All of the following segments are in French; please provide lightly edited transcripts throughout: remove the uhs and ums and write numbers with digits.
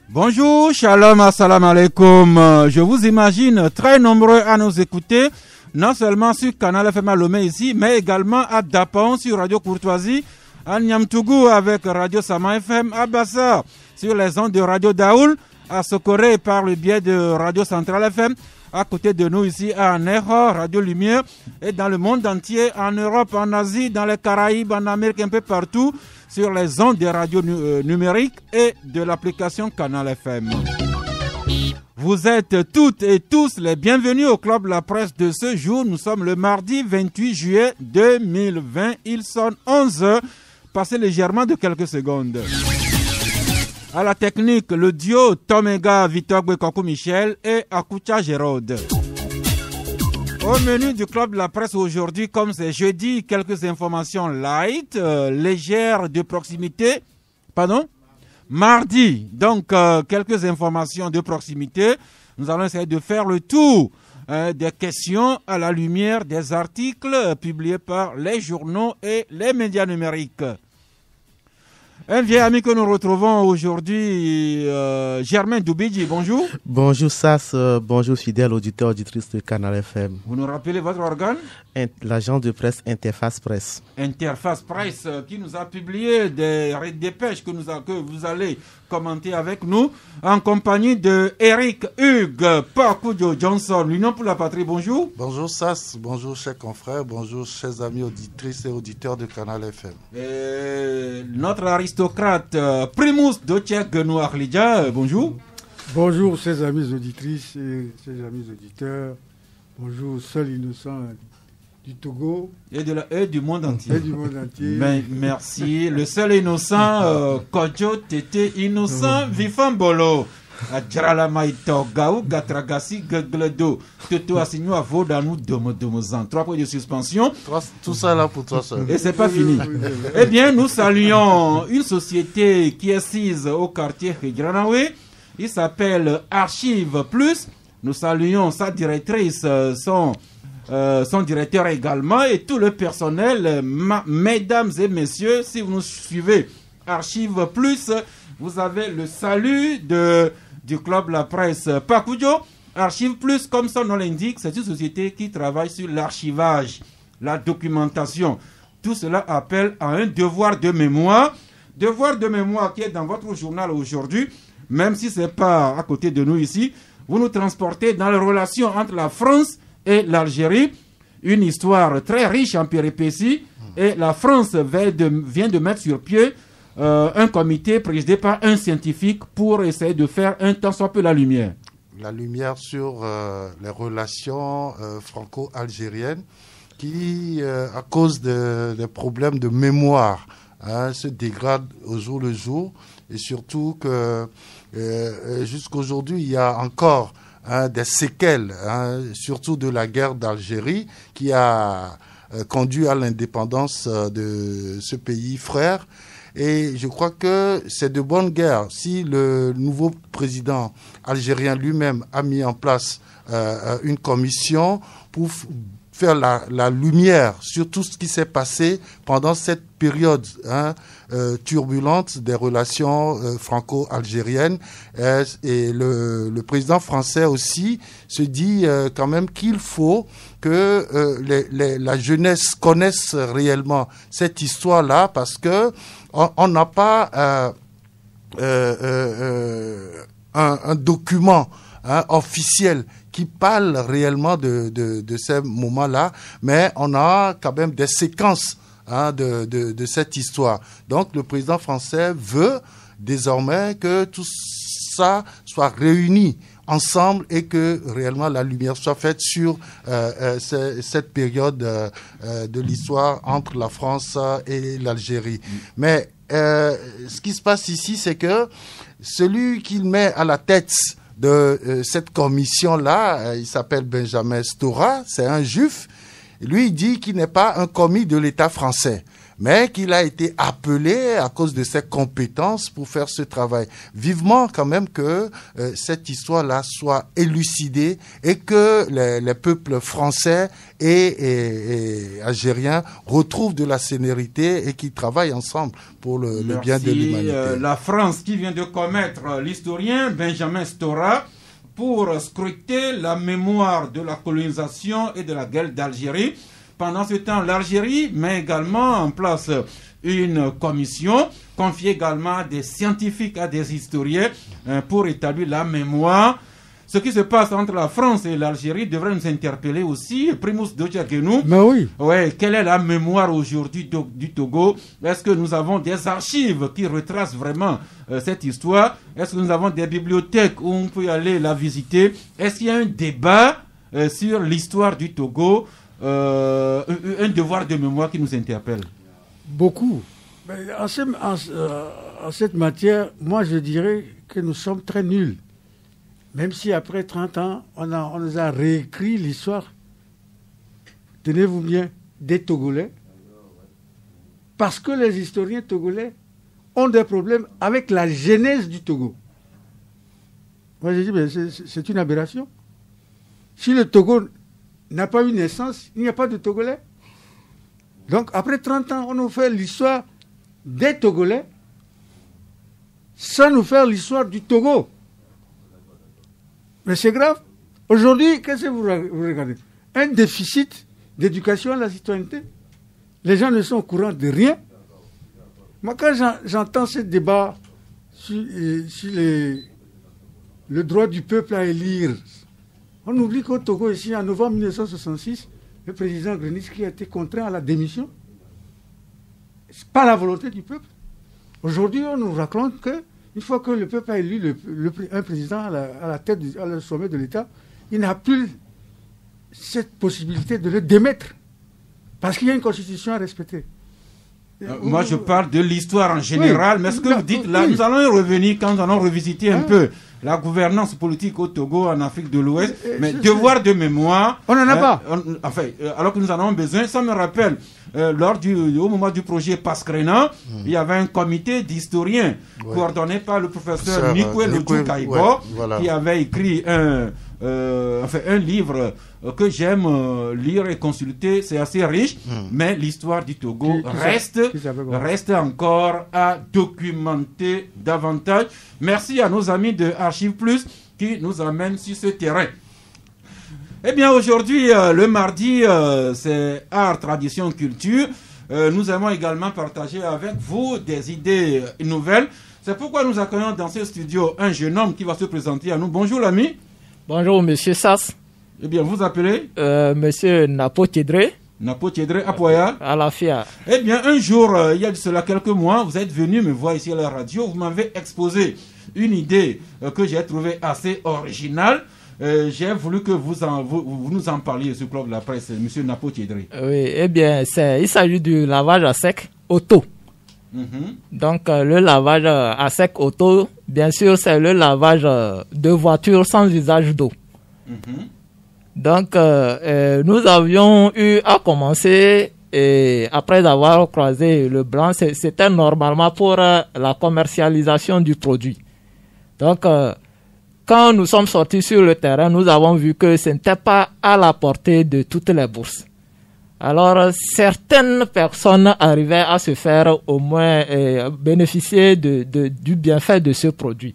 Bonjour, shalom, assalamu alaikum. Je vous imagine très nombreux à nous écouter, non seulement sur Canal FM à Lomé ici, mais également à Dapon sur Radio Courtoisie, à Niamtougou avec Radio Sama FM, à Bassa sur les ondes de Radio Daoul, à Sokoré par le biais de Radio Centrale FM, à côté de nous ici à Neho, Radio Lumière, et dans le monde entier, en Europe, en Asie, dans les Caraïbes, en Amérique, un peu partout, sur les ondes des radios numériques et de l'application Canal FM. Vous êtes toutes et tous les bienvenus au Club La Presse de ce jour. Nous sommes le mardi 28 juillet 2020. Il sonne 11h, passé légèrement de quelques secondes. À la technique, le duo Toméga, Victor Gwekokou Michel et Akoucha Gérode. Au menu du Club de la Presse aujourd'hui, comme c'est jeudi, quelques informations light, légères de proximité. Pardon? Mardi, donc quelques informations de proximité. Nous allons essayer de faire le tour des questions à la lumière des articles publiés par les journaux et les médias numériques. Un vieil ami que nous retrouvons aujourd'hui, Germain Doubidji, bonjour. Bonjour Sass, bonjour fidèles auditeurs, auditrices de Canal FM. Vous nous rappelez votre organe? L'agence de presse Interface Presse. Interface Presse qui nous a publié des dépêches que vous allez commenter avec nous en compagnie de Eric Hugues Pakujo Johnson, l'Union pour la Patrie, bonjour. Bonjour Sass, bonjour chers confrères, bonjour chers amis auditrices et auditeurs de Canal FM. Et notre aristocrate Primus Docek Nouarlidja, bonjour. Bonjour chers amis auditrices et chers amis auditeurs, bonjour seul innocent du Togo et du monde entier. Et du monde entier. Ben, merci. Le seul innocent, Kodjo Tété innocent, Vifan Bolo. Adjara Maïto, Gaou, Gatragasi, Gagledo, Toto Assigno, Avodanou, Domozan. 3 points de suspension. Tout ça là pour toi seul. Et c'est pas fini. Eh bien, nous saluons une société qui est assise au quartier Hidjanawe. Il s'appelle Archive Plus. Nous saluons sa directrice, son directeur également et tout le personnel. Mesdames et messieurs, si vous nous suivez Archive Plus, vous avez le salut du Club La Presse Pakujo. Archive Plus, comme son nom l'indique, c'est une société qui travaille sur l'archivage, la documentation. Tout cela appelle à un devoir de mémoire. Devoir de mémoire qui est dans votre journal aujourd'hui, même si ce n'est pas à côté de nous ici. Vous nous transportez dans les relations entre la France et l'Algérie, une histoire très riche en péripéties, et la France vient de mettre sur pied un comité présidé par un scientifique pour essayer de faire un tant soit peu la lumière. La lumière sur les relations franco-algériennes qui, à cause des problèmes de mémoire, se dégradent au jour le jour, et surtout que jusqu'aujourd'hui, il y a encore des séquelles, surtout de la guerre d'Algérie, qui a conduit à l'indépendance de ce pays frère. Et je crois que c'est de bonne guerre. Si le nouveau président algérien lui-même a mis en place une commission pour faire la lumière sur tout ce qui s'est passé pendant cette période turbulente des relations franco-algériennes. Et le président français aussi se dit quand même qu'il faut que la jeunesse connaisse réellement cette histoire-là, parce que on n'a pas un document officiel qui parle réellement de ces moments-là, mais on a quand même des séquences de cette histoire. Donc le président français veut désormais que tout ça soit réuni ensemble et que réellement la lumière soit faite sur cette période de l'histoire entre la France et l'Algérie. Mais ce qui se passe ici, c'est que celui qu'il met à la tête de cette commission-là, il s'appelle Benjamin Stora, c'est un juif. Lui, il dit qu'il n'est pas un commis de l'État français, mais qu'il a été appelé à cause de ses compétences pour faire ce travail. Vivement quand même que cette histoire-là soit élucidée et que les peuples français et algériens retrouvent de la sérénité et qu'ils travaillent ensemble pour le bien de l'humanité. La France qui vient de commettre l'historien Benjamin Stora pour scruter la mémoire de la colonisation et de la guerre d'Algérie. Pendant ce temps, l'Algérie met également en place une commission confiée également à des scientifiques, à des historiens pour établir la mémoire. Ce qui se passe entre la France et l'Algérie devrait nous interpeller aussi. Primus Doja Genou. Mais oui. Ouais, quelle est la mémoire aujourd'hui du Togo? Est-ce que nous avons des archives qui retracent vraiment cette histoire? Est-ce que nous avons des bibliothèques où on peut aller la visiter? Est-ce qu'il y a un débat sur l'histoire du Togo? Un devoir de mémoire qui nous interpelle. Beaucoup. Mais en cette matière, moi je dirais que nous sommes très nuls. Même si après 30 ans, on nous a réécrit l'histoire, tenez-vous bien, des Togolais, parce que les historiens togolais ont des problèmes avec la genèse du Togo. Moi j'ai dit, mais c'est une aberration. Si le Togo n'a pas eu naissance, il n'y a pas de Togolais. Donc, après 30 ans, on nous fait l'histoire des Togolais sans nous faire l'histoire du Togo. Mais c'est grave. Aujourd'hui, qu'est-ce que vous regardez? Un déficit d'éducation à la citoyenneté. Les gens ne sont au courant de rien. Moi, quand j'entends ce débat sur le droit du peuple à élire, on oublie qu'au Togo, ici, en novembre 1966, le président Grenitzky a été contraint à la démission. Ce n'est pas la volonté du peuple. Aujourd'hui, on nous raconte qu'une fois que le peuple a élu un président à la tête, à le sommet de l'État, il n'a plus cette possibilité de le démettre. Parce qu'il y a une constitution à respecter. Moi, je parle de l'histoire en général, mais ce que vous dites là, nous allons y revenir quand nous allons revisiter un peu la gouvernance politique au Togo, en Afrique de l'Ouest, mais devoir de mémoire... On n'en a pas. Alors que nous en avons besoin, ça me rappelle, au moment du projet Pascrena, il y avait un comité d'historiens coordonné par le professeur Nikwe Lotu-Kaibo, qui avait écrit un livre que j'aime lire et consulter. C'est assez riche, mais l'histoire du Togo reste encore à documenter davantage. Merci à nos amis de Archives Plus qui nous amènent sur ce terrain. Eh bien, aujourd'hui, le mardi, c'est Art, Tradition, Culture. Nous aimons également partager avec vous des idées nouvelles. C'est pourquoi nous accueillons dans ce studio un jeune homme qui va se présenter à nous. Bonjour l'ami. Bonjour monsieur Sass. Eh bien, vous appelez Monsieur Napo Tiedre. Napo Tiedre, Apoya. À la FIA. Eh bien, un jour, il y a de cela quelques mois, vous êtes venu me voir ici à la radio. Vous m'avez exposé une idée que j'ai trouvée assez originale. J'ai voulu que vous nous en parliez sur Club de la Presse, monsieur Napo Tiedre. Oui, eh bien, il s'agit du lavage à sec auto. Donc, le lavage à sec auto, bien sûr, c'est le lavage de voitures sans usage d'eau. Donc, nous avions eu à commencer, et après avoir croisé le blanc, c'était normalement pour la commercialisation du produit. Donc, quand nous sommes sortis sur le terrain, nous avons vu que ce n'était pas à la portée de toutes les bourses. Alors, certaines personnes arrivaient à se faire au moins bénéficier du bienfait de ce produit.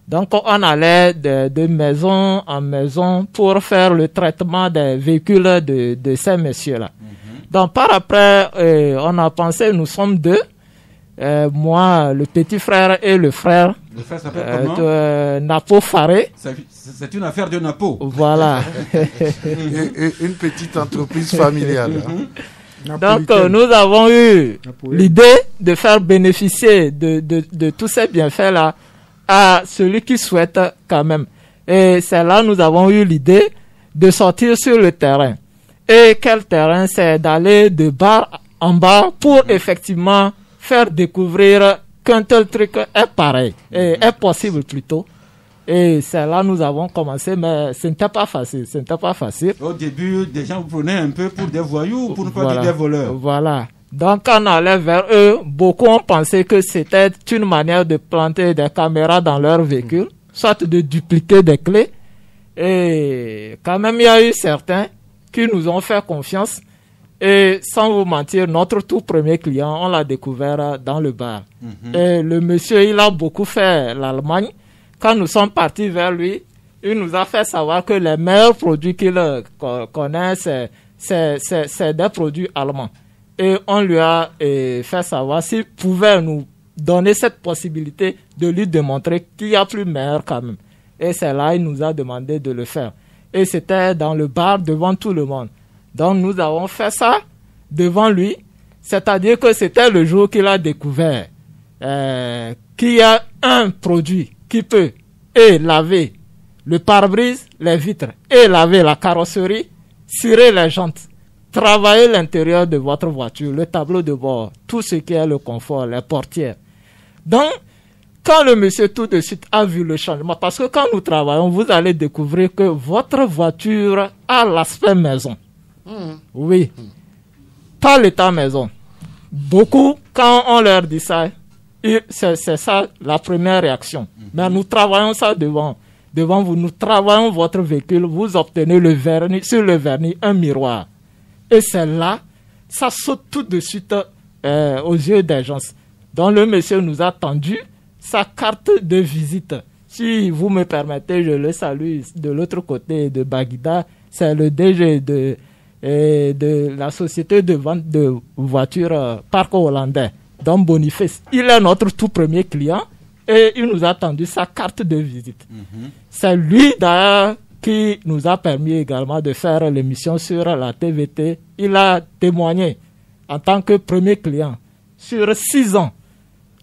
Donc, on allait de maison en maison pour faire le traitement des véhicules de ces messieurs-là. Donc, par après, on a pensé, nous sommes deux, moi, le petit frère et le frère. Le frère s'appelle comment? De Napo Faré. C'est une affaire de Napo. Voilà. Une petite entreprise familiale. Donc, nous avons eu l'idée de faire bénéficier de tous ces bienfaits-là à celui qui souhaite quand même. Et c'est là nous avons eu l'idée de sortir sur le terrain. Et quel terrain? C'est d'aller de bar en bar pour effectivement faire découvrir qu'un tel truc est pareil, est possible plutôt. Et c'est là nous avons commencé, mais ce n'était pas facile. Au début, des gens vous prenaient un peu pour des voyous, pour ne pas dire des voleurs. Voilà. Donc, quand on allait vers eux, beaucoup ont pensé que c'était une manière de planter des caméras dans leur véhicule, soit de dupliquer des clés. Et quand même, il y a eu certains qui nous ont fait confiance. Et sans vous mentir, notre tout premier client, on l'a découvert dans le bar. Et le monsieur, il a beaucoup fait l'Allemagne. Quand nous sommes partis vers lui, il nous a fait savoir que les meilleurs produits qu'il connaît, c'est des produits allemands. Et on lui a fait savoir s'il pouvait nous donner cette possibilité de lui démontrer qu'il y a plus meilleur quand même. Et c'est là qu'il nous a demandé de le faire. Et c'était dans le bar devant tout le monde. Donc nous avons fait ça devant lui. C'est-à-dire que c'était le jour qu'il a découvert qu'il y a un produit qui peut laver le pare-brise, les vitres, et laver la carrosserie, cirer les jantes, travailler l'intérieur de votre voiture, le tableau de bord, tout ce qui est le confort, les portières. Donc, quand le monsieur tout de suite a vu le changement, parce que quand nous travaillons, vous allez découvrir que votre voiture a l'aspect maison. Oui, pas l'état maison. Beaucoup, quand on leur dit ça, c'est ça la première réaction. Mais nous travaillons ça devant vous. Nous travaillons votre véhicule. Vous obtenez le vernis, sur le vernis, un miroir. Et c'est là, ça saute tout de suite aux yeux des gens. Donc le monsieur nous a tendu sa carte de visite. Si vous me permettez, je le salue de l'autre côté de Baguida. C'est le DG de la société de vente de voitures Parc Hollandais. Donc Boniface, il est notre tout premier client et il nous a tendu sa carte de visite. C'est lui d'ailleurs qui nous a permis également de faire l'émission sur la TVT. Il a témoigné en tant que premier client. Sur 6 ans,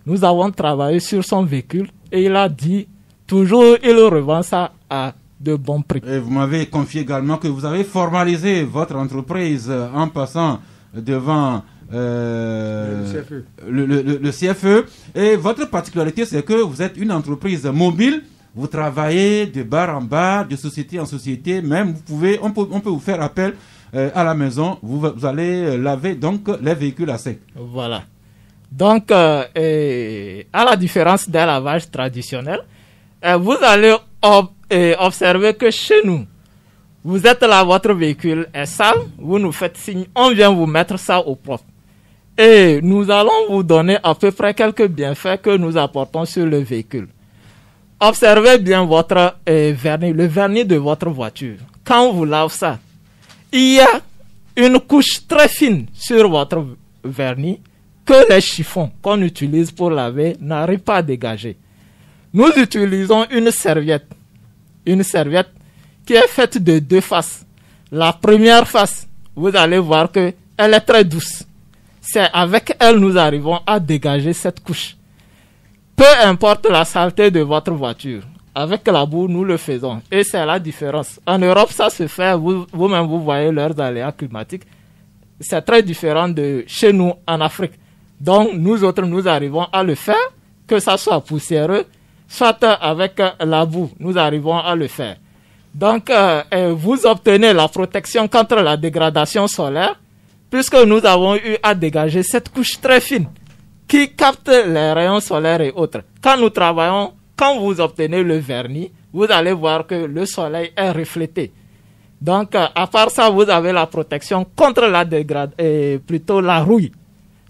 nous avons travaillé sur son véhicule et il a dit toujours il revend ça à de bons prix. Et vous m'avez confié également que vous avez formalisé votre entreprise en passant devant le CFE. Et votre particularité, c'est que vous êtes une entreprise mobile. Vous travaillez de bar en bar, de société en société. Même on peut vous faire appel à la maison. Vous allez laver donc les véhicules à sec. Voilà. Donc, à la différence d'un lavage traditionnel, vous allez observer que chez nous, vous êtes là, votre véhicule est sale, vous nous faites signe, on vient vous mettre ça au propre. Et nous allons vous donner à peu près quelques bienfaits que nous apportons sur le véhicule. Observez bien votre vernis, le vernis de votre voiture. Quand on vous lave ça, il y a une couche très fine sur votre vernis que les chiffons qu'on utilise pour laver n'arrivent pas à dégager. Nous utilisons une serviette qui est faite de 2 faces. La première face, vous allez voir que elle est très douce. C'est avec elle nous arrivons à dégager cette couche. Peu importe la saleté de votre voiture, avec la boue, nous le faisons. Et c'est la différence. En Europe, ça se fait, vous-même, vous voyez leurs aléas climatiques. C'est très différent de chez nous en Afrique. Donc, nous autres, nous arrivons à le faire, que ça soit poussiéreux, soit avec la boue, nous arrivons à le faire. Donc, vous obtenez la protection contre la dégradation solaire, puisque nous avons eu à dégager cette couche très fine qui capte les rayons solaires et autres. Quand nous travaillons, quand vous obtenez le vernis, vous allez voir que le soleil est reflété. Donc, à part ça, vous avez la protection contre la plutôt la rouille.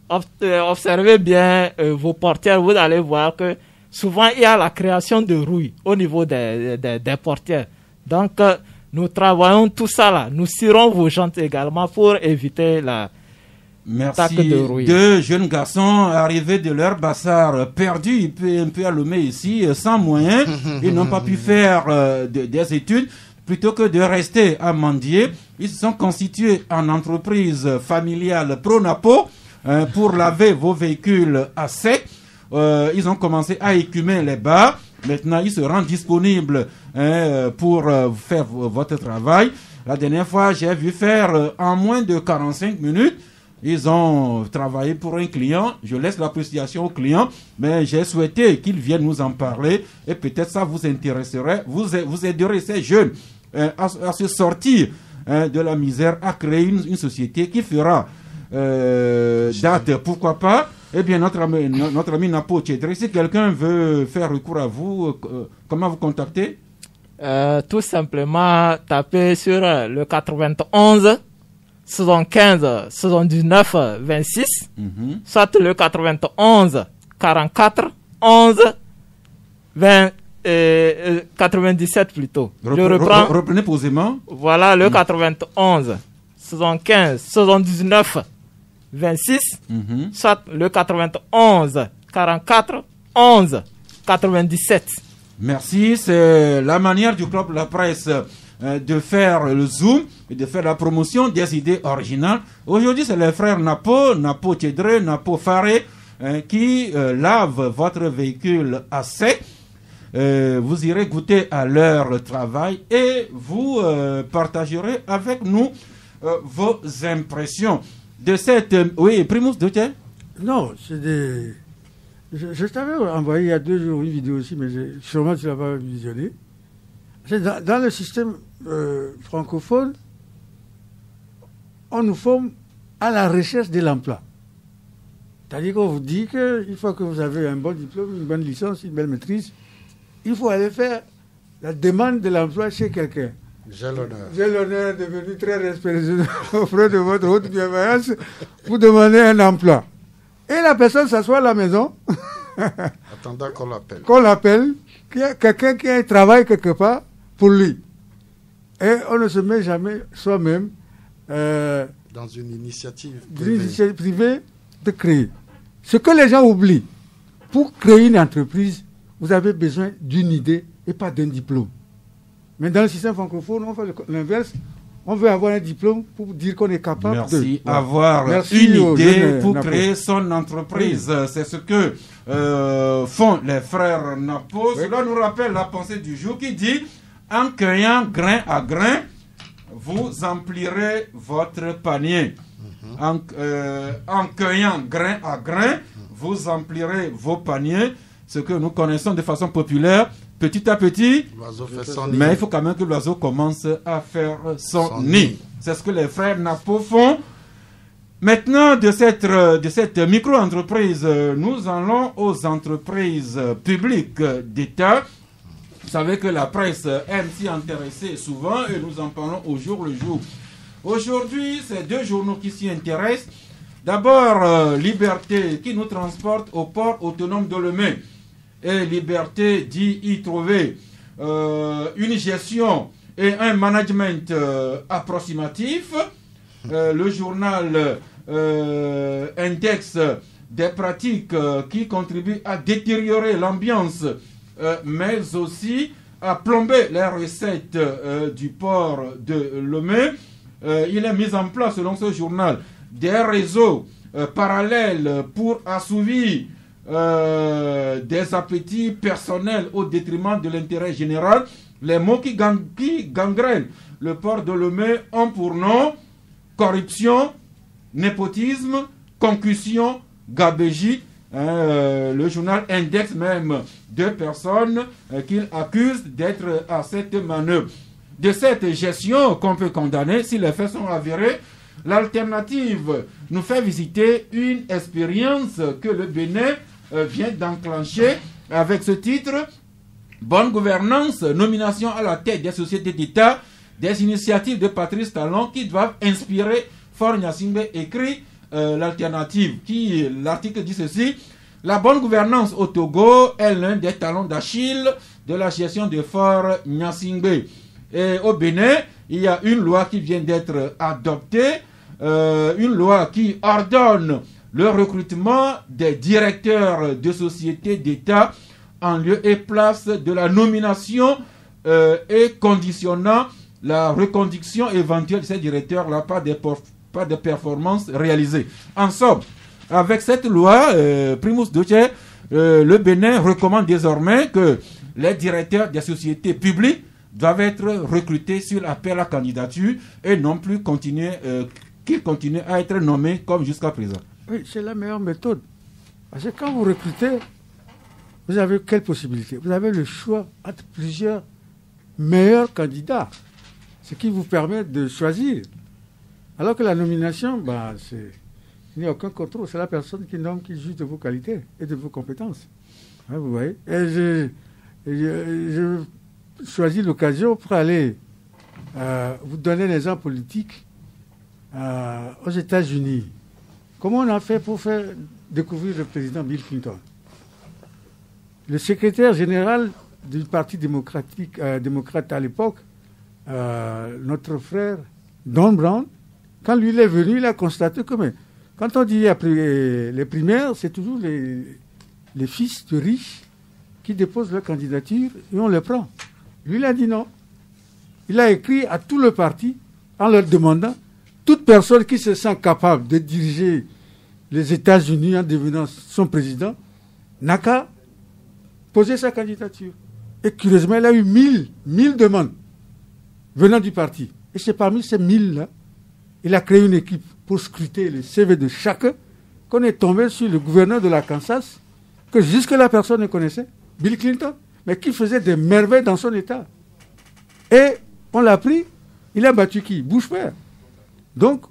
Observez bien vos portières, vous allez voir que souvent il y a la création de rouille au niveau des portières. Donc, nous travaillons tout ça là. Nous cirons vos jantes également pour éviter la taque de rouille. Merci. 2 jeunes garçons arrivés de leur bassard, perdus un peu à Lomé ici, sans moyens. Ils n'ont pas pu faire des études. Plutôt que de rester à mendier, ils se sont constitués en entreprise familiale Pronapo pour laver vos véhicules à sec. Ils ont commencé à écumer les bars. Maintenant, ils se rendent disponibles pour faire votre travail. La dernière fois, j'ai vu faire en moins de 45 minutes Ils ont travaillé pour un client. Je laisse l'appréciation au client, mais j'ai souhaité qu'ils viennent nous en parler et peut-être ça vous intéresserait. Vous aiderez ces jeunes à se sortir de la misère, à créer une société qui fera date. Pourquoi pas? Eh bien, notre ami Napo Tchedre, si quelqu'un veut faire recours à vous, comment vous contacter? Tout simplement taper sur le 91 75 79 26, soit le 91 44 11 20 97 plutôt. Je reprends. Reprenez posément. Voilà le 91 75 79 26, soit le 91 44 11 97. Merci, c'est la manière du club La Presse de faire le zoom et de faire la promotion des idées originales. Aujourd'hui, c'est les frères Napo Tchedre, Napo Faré qui lavent votre véhicule à sec. Vous irez goûter à leur travail et vous partagerez avec nous vos impressions de cette... Oui, Primus Dotier? Non, c'est des... Je t'avais envoyé il y a 2 jours une vidéo aussi, mais sûrement tu ne l'as pas visionnée. Dans le système francophone, on nous forme à la recherche de l'emploi. C'est-à-dire qu'on vous dit qu'il faut que vous avez un bon diplôme, une bonne licence, une belle maîtrise. Il faut aller faire la demande de l'emploi chez quelqu'un. J'ai l'honneur. J'ai l'honneur de venir très respectueux auprès de votre haute bienveillance pour demander un emploi. Et la personne s'assoit à la maison. Attendant qu'on l'appelle. Qu'on l'appelle, qu'il y a quelqu'un qui a un travail quelque part pour lui. Et on ne se met jamais soi-même dans une initiative privée de créer. Ce que les gens oublient, pour créer une entreprise, vous avez besoin d'une idée et pas d'un diplôme. Mais dans le système francophone, on fait l'inverse. On veut avoir un diplôme pour dire qu'on est capable avoir une idée pour créer son entreprise. Oui. C'est ce que font les frères Napo. Oui. Cela nous rappelle la pensée du jour qui dit: en cueillant grain à grain, vous emplirez votre panier. En cueillant grain à grain, vous emplirez vos paniers. Ce que nous connaissons de façon populaire, petit à petit, l'oiseau fait son nid. Mais il faut quand même que l'oiseau commence à faire son nid. C'est ce que les frères Napo font. Maintenant, de cette micro-entreprise, nous allons aux entreprises publiques d'État. Vous savez que la presse aime s'y intéresser souvent et nous en parlons au jour le jour. Aujourd'hui, c'est 2 journaux qui s'y intéressent. D'abord, Liberté qui nous transporte au port autonome de Lomé. Et Liberté dit y trouver une gestion et un management approximatif. Le journal indexe des pratiques qui contribuent à détériorer l'ambiance, mais aussi à plomber les recettes du port de Lomé. Il est mis en place, selon ce journal, des réseaux parallèles pour assouvir des appétits personnels au détriment de l'intérêt général. Les mots qui gangrènent le port de Lomé ont pour nom corruption, népotisme, concussion, gabégie. Le journal indexe même 2 personnes qu'il accuse d'être à cette manœuvre. De cette gestion qu'on peut condamner si les faits sont avérés, l'alternative nous fait visiter une expérience que le Bénin vient d'enclencher avec ce titre: Bonne gouvernance, nomination à la tête des sociétés d'État, des initiatives de Patrice Talon qui doivent inspirer. Faure Gnassingbé écrit l'alternative. L'article dit ceci: la bonne gouvernance au Togo est l'un des talons d'Achille de la gestion de Faure Gnassingbé. Et au Bénin, il y a une loi qui vient d'être adoptée, une loi qui ordonne le recrutement des directeurs de sociétés d'État en lieu et place de la nomination et conditionnant la reconduction éventuelle de ces directeurs-là par des performances réalisées. En somme, avec cette loi, Primus Dotier, le Bénin recommande désormais que les directeurs des sociétés publiques doivent être recrutés sur appel à candidature et non plus continuer qu'il continue à être nommé comme jusqu'à présent. Oui, c'est la meilleure méthode. Parce que quand vous recrutez, vous avez quelle possibilité? Vous avez le choix entre plusieurs meilleurs candidats, ce qui vous permet de choisir. Alors que la nomination, il n'y a aucun contrôle. C'est la personne qui nomme, qui juge de vos qualités et de vos compétences. Hein, vous voyez? Et je choisis l'occasion pour aller vous donner un exemple politique aux États-Unis. Comment on a fait pour faire découvrir le président Bill Clinton? Le secrétaire général du Parti démocrate à l'époque, notre frère Don Brown, quand lui il est venu, il a constaté que quand on dit après les primaires, c'est toujours les fils de riches qui déposent leur candidature et on les prend. Lui, il a dit non. Il a écrit à tout le parti en leur demandant toute personne qui se sent capable de diriger les États-Unis en devenant son président n'a qu'à poser sa candidature. Et curieusement, il a eu 1000 demandes venant du parti. Et c'est parmi ces 1000-là, il a créé une équipe pour scruter les CV de chacun, qu'on est tombé sur le gouverneur de la Kansas, que jusque-là personne ne connaissait, Bill Clinton, mais qui faisait des merveilles dans son État. Et on l'a pris, il a battu qui? Bush père. Donc,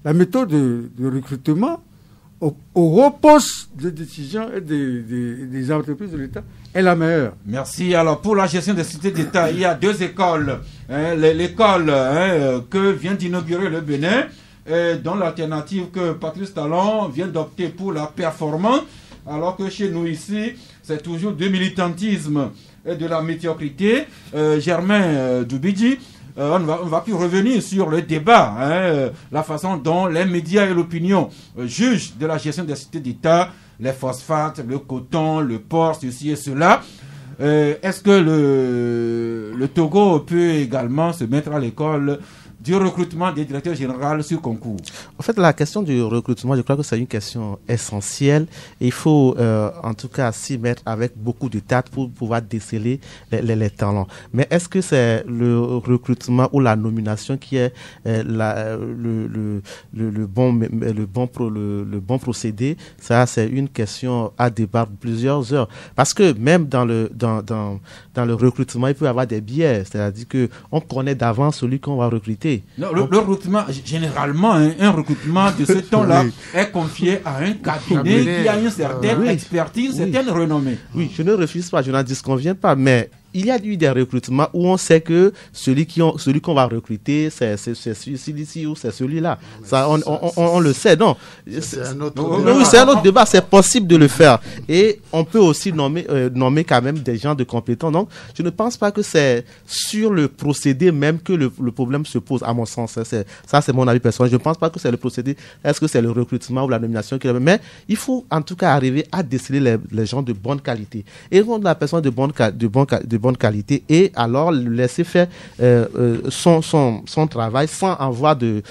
la méthode de recrutement au poste de décision et des entreprises de l'État est la meilleure. Merci. Alors, pour la gestion des cités d'État, il y a 2 écoles. L'école que vient d'inaugurer le Bénin, dont l'alternative que Patrice Talon vient d'opter pour la performance, alors que chez nous ici, c'est toujours du militantisme et de la médiocrité. Germain Doubidji, on ne va plus revenir sur le débat, la façon dont les médias et l'opinion jugent de la gestion des cités d'État, les phosphates, le coton, le porc, ceci et cela. Est-ce que le Togo peut également se mettre à l'école du recrutement des directeurs généraux sur concours? En fait, la question du recrutement, je crois que c'est une question essentielle. Et il faut, en tout cas, s'y mettre avec beaucoup de tact pour pouvoir déceler les talents. Mais est-ce que c'est le recrutement ou la nomination qui est le bon procédé? Ça, c'est une question à débattre plusieurs heures. Parce que même dans le recrutement, il peut y avoir des biais. C'est-à-dire que on connaît d'avance celui qu'on va recruter. Non, le recrutement, généralement, un recrutement de ce temps-là est confié à un cabinet qui a une certaine expertise, une certaine renommée. Oui, je ne refuse pas, je n'en disconviens pas, mais il y a eu des recrutements où on sait que celui qu'on va recruter, c'est celui-ci ou c'est celui-là. Ça, on le sait, non. C'est un autre débat. Oui, c'est un autre débat. C'est possible de le faire. Et on peut aussi nommer quand même des gens de compétents. Donc, je ne pense pas que c'est sur le procédé même que le problème se pose, à mon sens. Ça, c'est mon avis personnel. Je ne pense pas que c'est le procédé. Est-ce que c'est le recrutement ou la nomination qui est... Mais il faut en tout cas arriver à déceler les gens de bonne qualité. Et quand la personne de bonne qualité et alors laisser faire son travail sans avoir de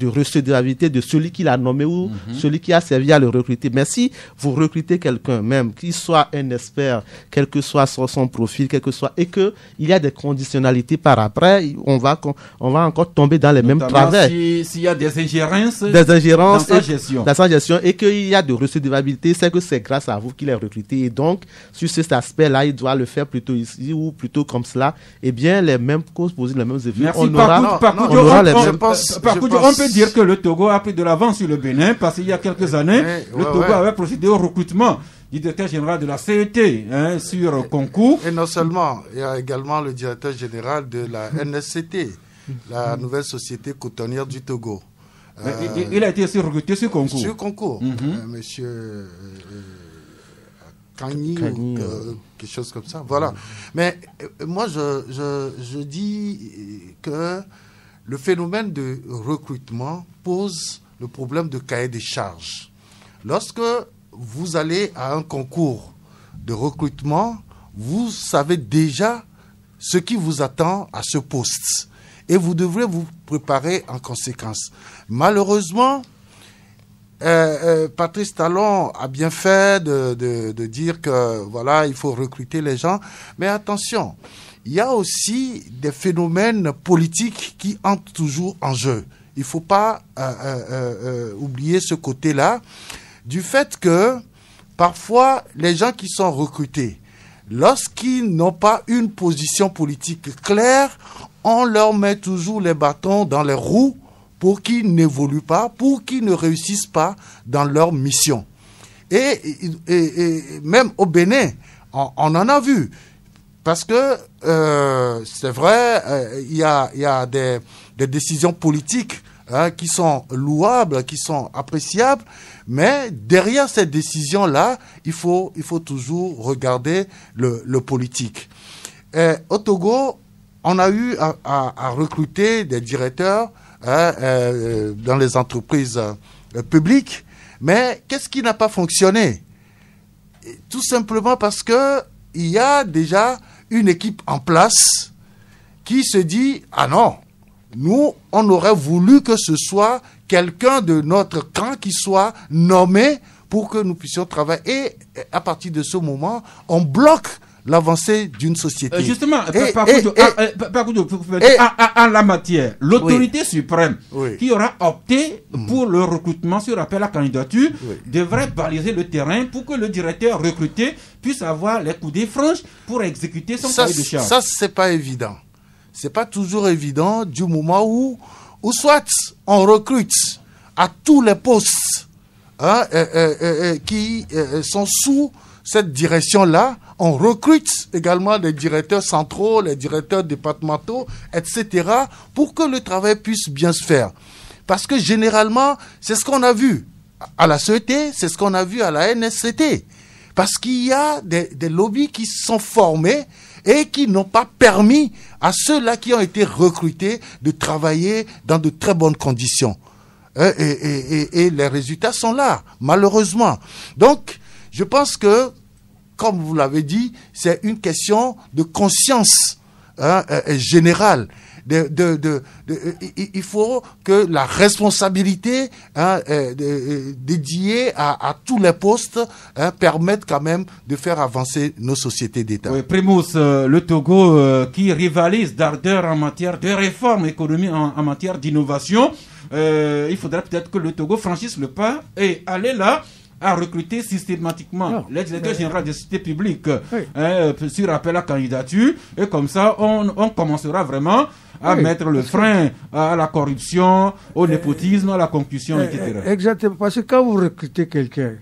recevabilité de celui qui l'a nommé ou celui qui a servi à le recruter. Mais si vous recrutez quelqu'un même qui soit un expert, quel que soit son profil, quel que soit, et que il y a des conditionnalités par après, on va encore tomber dans les mêmes travers. S'il y a des ingérences dans sa gestion. Dans sa gestion et qu'il y a de recevabilité, c'est que c'est grâce à vous qu'il est recruté. Et donc, sur cet aspect-là, il doit le faire plutôt ici ou plutôt comme cela. Eh bien, les mêmes causes posées, les mêmes effets. Merci. On peut dire que le Togo a pris de l'avance sur le Bénin parce qu'il y a quelques années, le Togo avait procédé au recrutement du directeur général de la CET sur concours. Et non seulement, il y a également le directeur général de la NSCT, la nouvelle société cotonnière du Togo. Il a été aussi recruté sur concours. Sur concours. Monsieur Kagni, quelque chose comme ça. Voilà. Mais moi, je dis que le phénomène de recrutement pose le problème de cahier des charges. Lorsque vous allez à un concours de recrutement, vous savez déjà ce qui vous attend à ce poste. Et vous devrez vous préparer en conséquence. Malheureusement, Patrice Talon a bien fait de dire que voilà, il faut recruter les gens. Mais attention, il y a aussi des phénomènes politiques qui entrent toujours en jeu. il faut pas oublier ce côté-là, du fait que parfois les gens qui sont recrutés, lorsqu'ils n'ont pas une position politique claire, on leur met toujours les bâtons dans les roues pour qu'ils n'évoluent pas, pour qu'ils ne réussissent pas dans leur mission. Et même au Bénin, on en a vu. Parce que c'est vrai, il y a des décisions politiques qui sont louables, qui sont appréciables, mais derrière ces décisions-là, il faut toujours regarder le politique. Au Togo, on a eu à recruter des directeurs dans les entreprises publiques, mais qu'est-ce qui n'a pas fonctionné? Tout simplement parce que il y a déjà une équipe en place qui se dit « Ah non, nous, on aurait voulu que ce soit quelqu'un de notre camp qui soit nommé pour que nous puissions travailler. » Et à partir de ce moment, on bloque l'avancée d'une société. Justement, en la matière, l'autorité suprême qui aura opté pour le recrutement sur appel à candidature devrait baliser le terrain pour que le directeur recruté puisse avoir les coudées franches pour exécuter son cahier de charge. Ça, c'est pas évident. C'est pas toujours évident du moment où soit on recrute à tous les postes qui sont sous cette direction-là, on recrute également les directeurs centraux, les directeurs départementaux, etc., pour que le travail puisse bien se faire. Parce que généralement, c'est ce qu'on a vu à la CET, c'est ce qu'on a vu à la NSCT. Parce qu'il y a des lobbies qui sont formés et qui n'ont pas permis à ceux-là qui ont été recrutés de travailler dans de très bonnes conditions. Et les résultats sont là, malheureusement. Donc, je pense que, comme vous l'avez dit, c'est une question de conscience générale. Il faut que la responsabilité dédiée à tous les postes permette quand même de faire avancer nos sociétés d'État. Oui, Primus, le Togo qui rivalise d'ardeur en matière de réforme économique, en matière d'innovation, il faudrait peut-être que le Togo franchisse le pas et aller là à recruter systématiquement les directeurs généraux des sociétés publiques sur appel à candidature, et comme ça on commencera vraiment à mettre le frein à la corruption, au népotisme, à la concussion, etc. Exactement, parce que quand vous recrutez quelqu'un,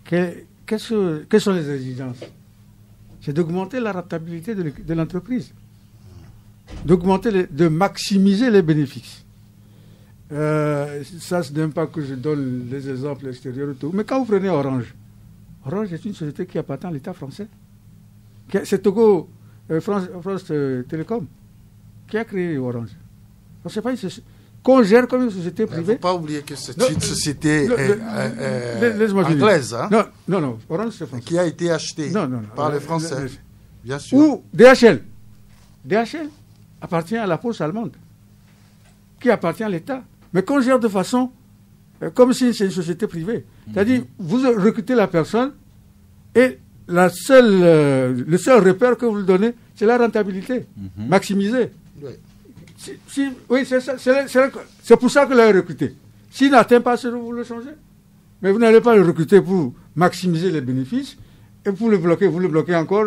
quelles sont les exigences? C'est d'augmenter la rentabilité de l'entreprise, de maximiser les bénéfices. Ça, ce n'est pas que je donne les exemples extérieurs et tout. Mais quand vous prenez Orange est une société qui appartient à l'État français. C'est Togo, France Télécom, qui a créé Orange. C'est pas une société qu'on gère comme une société privée. Il ne faut pas oublier que c'est une société anglaise. Hein? Non, Orange c'est français. Qui a été achetée par les Français, bien sûr. Ou DHL. DHL appartient à la poste allemande, qui appartient à l'État. Mais qu'on gère de façon comme si c'est une société privée. C'est-à-dire, vous recrutez la personne et le seul repère que vous lui donnez, c'est la rentabilité, maximisée. Oui, c'est ça. C'est pour ça que vous l'avez recruté. S'il n'atteint pas ce que vous le changez. Mais vous n'allez pas le recruter pour maximiser les bénéfices. Et pour le bloquer, vous le bloquez encore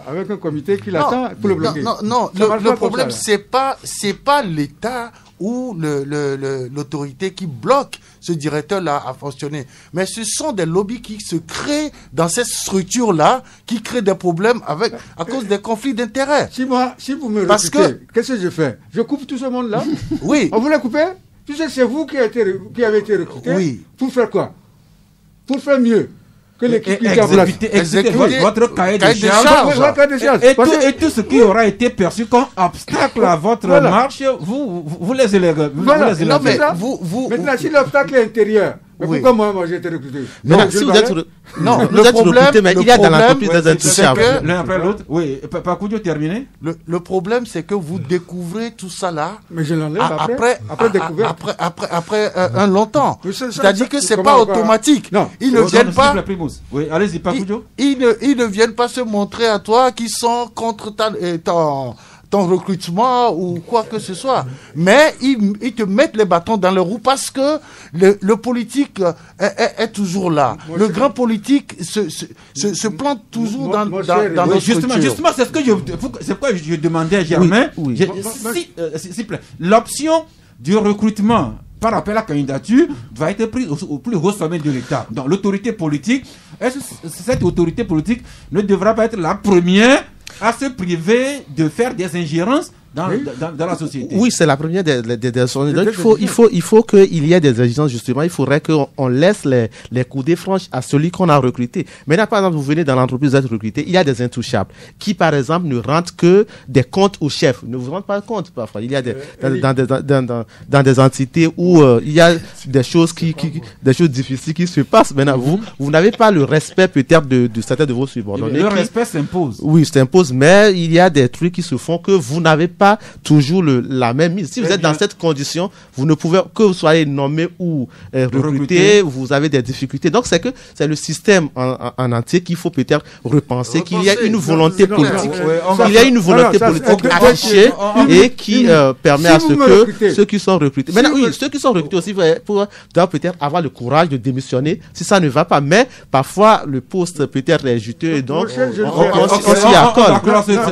avec un comité qui l'attend pour le bloquer. Non. Le problème, c'est pas l'État ou l'autorité qui bloque ce directeur-là à fonctionner. Mais ce sont des lobbies qui se créent dans cette structure-là, qui créent des problèmes à cause des conflits d'intérêts. Si vous me recrutez, qu'est-ce que je fais? Je coupe tout ce monde-là? Oui. On vous l'a coupé? Tu sais, c'est vous qui avez été recruté. Oui. Pour faire quoi? Pour faire mieux que l'équipe qui est en place. Exécuter votre cahier de charge. Et tout ce qui aura été perçu comme obstacle à votre marche, vous les élèvez. Maintenant, si l'obstacle est intérieur, mais pourquoi moi j'ai été recruté? Le problème, mais il y a dans l'entreprise des intouchables. L'un après l'autre. Oui, Pakudio, terminé. Le problème, c'est que vous découvrez tout ça là. Mais je l'enlève après un longtemps. C'est-à-dire que c'est pas automatique. Ils ne viennent pas. Oui, allez-y, Pakudio. Ils ne viennent pas se montrer à toi qu'ils sont contre ton recrutement ou quoi que ce soit. Mais ils te mettent les bâtons dans les roues parce que le politique est toujours là. Le grand politique se plante toujours dans nos structures. Justement, c'est pourquoi je demandais à Germain, s'il vous plaît, l'option du recrutement par appel à candidature va être prise au plus haut sommet de l'État. Donc l'autorité politique, cette autorité politique ne devra pas être la première à se priver de faire des ingérences dans la société. Oui, c'est la première des donc il faut qu'il y ait des exigences, justement. Il faudrait qu'on laisse les coudées franches à celui qu'on a recruté. Maintenant, par exemple, vous venez dans l'entreprise, vous êtes recruté, il y a des intouchables qui, par exemple, ne rendent que des comptes au chef. Ne vous rendent pas compte, parfois. Il y a dans des entités où il y a des choses des choses difficiles qui se passent. Maintenant, vous n'avez pas le respect peut-être de certains de vos subordonnés. Le respect s'impose. Oui, s'impose, mais il y a des trucs qui se font que vous n'avez pas toujours la même mise. Si vous êtes dans cette condition, vous ne pouvez que vous soyez nommé ou recruté, vous avez des difficultés. Donc c'est le système en entier qu'il faut peut-être repenser, qu'il y a une volonté politique. Il y a une volonté politique affichée et qui permet à ce que ceux qui sont recrutés. Maintenant, oui, ceux qui sont recrutés aussi doivent peut-être avoir le courage de démissionner si ça ne va pas. Mais parfois, le poste peut-être est juteux et donc on s'y accorde.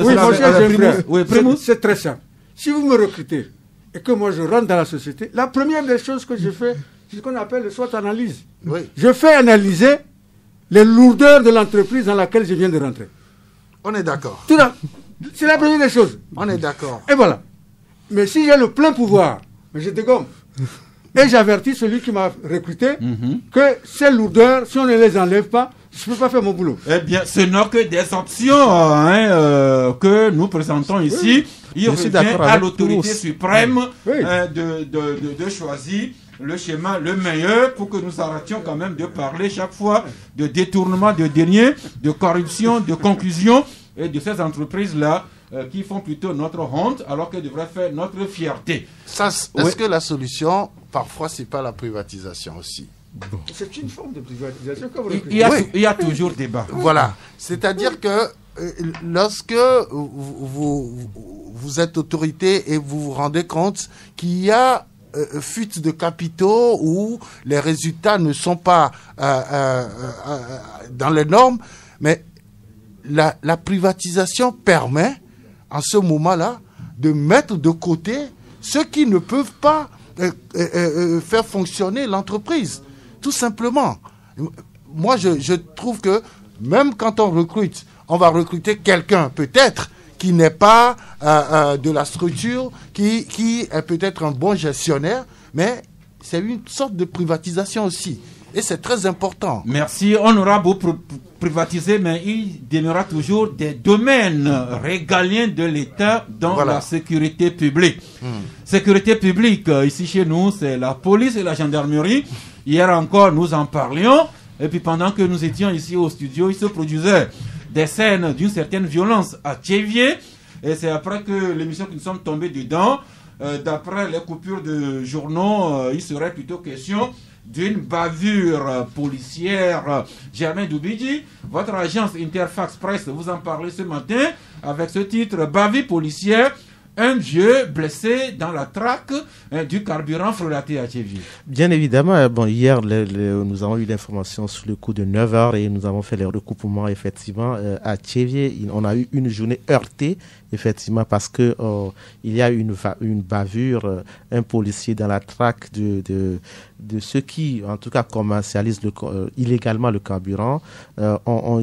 Oui, mon cher, c'est très simple. Si vous me recrutez et que moi je rentre dans la société, la première des choses que je fais, c'est ce qu'on appelle le SWOT analyse. Oui. Je fais analyser les lourdeurs de l'entreprise dans laquelle je viens de rentrer. On est d'accord. C'est la première des choses. On est d'accord. Et voilà. Mais si j'ai le plein pouvoir, je dégomme. Et j'avertis celui qui m'a recruté que ces lourdeurs, si on ne les enlève pas, je ne peux pas faire mon boulot. Eh bien, ce n'est que des options que nous présentons ici. Il revient à l'autorité suprême de choisir le schéma le meilleur pour que nous arrêtions quand même de parler chaque fois de détournement de deniers, de corruption, de conclusion et de ces entreprises-là qui font plutôt notre honte alors qu'elles devraient faire notre fierté. Est-ce que la solution, parfois, c'est pas la privatisation aussi? C'est une forme de privatisation. Il y a toujours débat. Voilà. C'est-à-dire que lorsque vous êtes autorité et vous vous rendez compte qu'il y a fuite de capitaux où les résultats ne sont pas dans les normes, mais la privatisation permet, en ce moment-là, de mettre de côté ceux qui ne peuvent pas faire fonctionner l'entreprise. Tout simplement. Moi, je trouve que même quand on recrute, on va recruter quelqu'un, peut-être, qui n'est pas de la structure, qui est peut-être un bon gestionnaire, mais c'est une sorte de privatisation aussi. Et c'est très important. Merci. On aura beau privatiser, mais il demeurera toujours des domaines régaliens de l'État dans la sécurité publique. Sécurité publique, ici chez nous, c'est la police et la gendarmerie. Hier encore, nous en parlions. Et puis pendant que nous étions ici au studio, il se produisait des scènes d'une certaine violence à Tchévier. Et c'est après que l'émission que nous sommes tombés dedans, d'après les coupures de journaux, il serait plutôt question d'une bavure policière. Germain Doubidji, votre agence Interfax Presse, vous en parlez ce matin avec ce titre, bavure policière, un vieux blessé dans la traque du carburant frelaté à Tchévier. Bien évidemment, hier, nous avons eu l'information sur le coup de 9 heures et nous avons fait les recoupements, effectivement, à Tchévier. On a eu une journée heurtée, effectivement, parce que il y a eu une bavure, un policier dans la traque de ceux qui, en tout cas, commercialisent illégalement le carburant, ont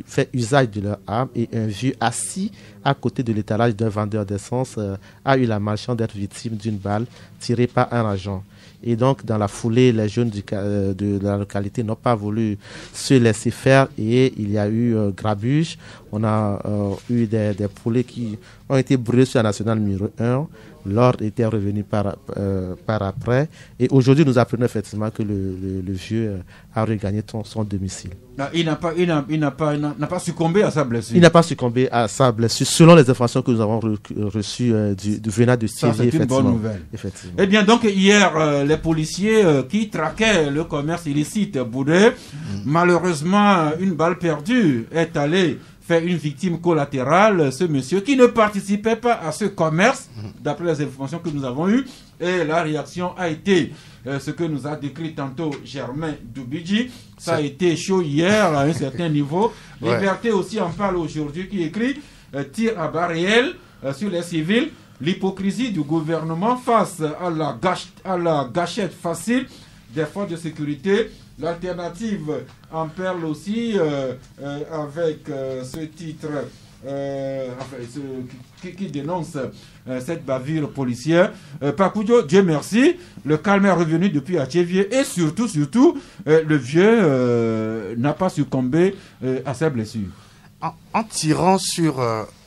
fait usage de leur arme et un vieux assis à côté de l'étalage d'un vendeur d'essence a eu la malchance d'être victime d'une balle tirée par un agent. Et donc, dans la foulée, les jeunes de la localité n'ont pas voulu se laisser faire et il y a eu grabuge. On a eu des poulets qui ont été brûlés sur la nationale numéro 1. L'ordre était revenu par après. Et aujourd'hui, nous apprenons effectivement que le vieux a regagné son domicile. Il n'a pas succombé à sa blessure. Il n'a pas succombé à sa blessure, selon les informations que nous avons reçues du venant de Tchévier. C'est une bonne nouvelle. Effectivement. Eh bien, donc, hier, les policiers qui traquaient le commerce illicite Boudé, malheureusement, une balle perdue est allée fait une victime collatérale, ce monsieur qui ne participait pas à ce commerce, d'après les informations que nous avons eues. Et la réaction a été ce que nous a décrit tantôt Germain Doubidji. Ça a été chaud hier à un certain niveau. Ouais. Liberté aussi en parle aujourd'hui, qui écrit tir à balles réelles sur les civils. L'hypocrisie du gouvernement face à la gâchette facile des forces de sécurité. L'alternative en parle aussi avec ce titre qui dénonce cette bavure policière. Pakujo, Dieu merci, le calme est revenu depuis Athiévié et surtout, le vieux n'a pas succombé à ses blessures. En tirant sur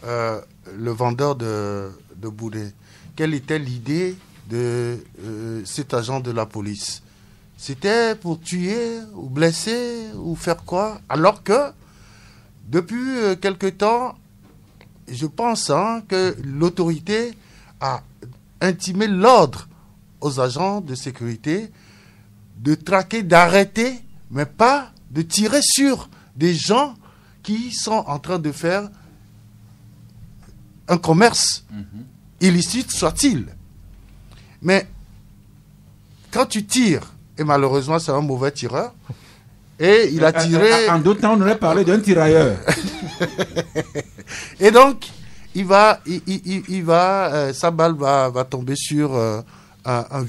le vendeur de boulet, quelle était l'idée de cet agent de la police? C'était pour tuer ou blesser ou faire quoi? Alors que depuis quelque temps, je pense que l'autorité a intimé l'ordre aux agents de sécurité de traquer, d'arrêter, mais pas de tirer sur des gens qui sont en train de faire un commerce illicite, soit-il. Mais quand tu tires, et malheureusement c'est un mauvais tireur, et il a tiré... En d'autres temps, on aurait parlé d'un tirailleur. Et donc, sa balle va tomber sur un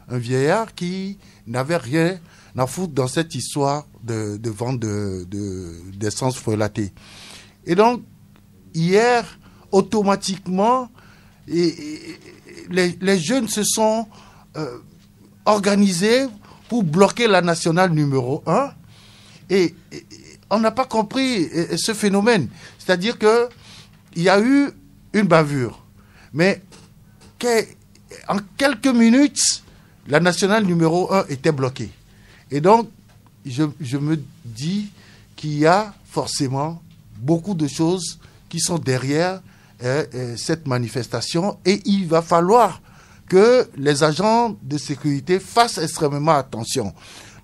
vieillard qui n'avait rien à foutre dans cette histoire de vente d'essence frelatée. Et donc, hier, automatiquement, les jeunes se sont organisés pour bloquer la nationale numéro 1. Et on n'a pas compris ce phénomène. C'est-à-dire que il y a eu une bavure. Mais en quelques minutes, la nationale numéro 1 était bloquée. Et donc, je me dis qu'il y a forcément beaucoup de choses qui sont derrière cette manifestation. Et il va falloir que les agents de sécurité fassent extrêmement attention.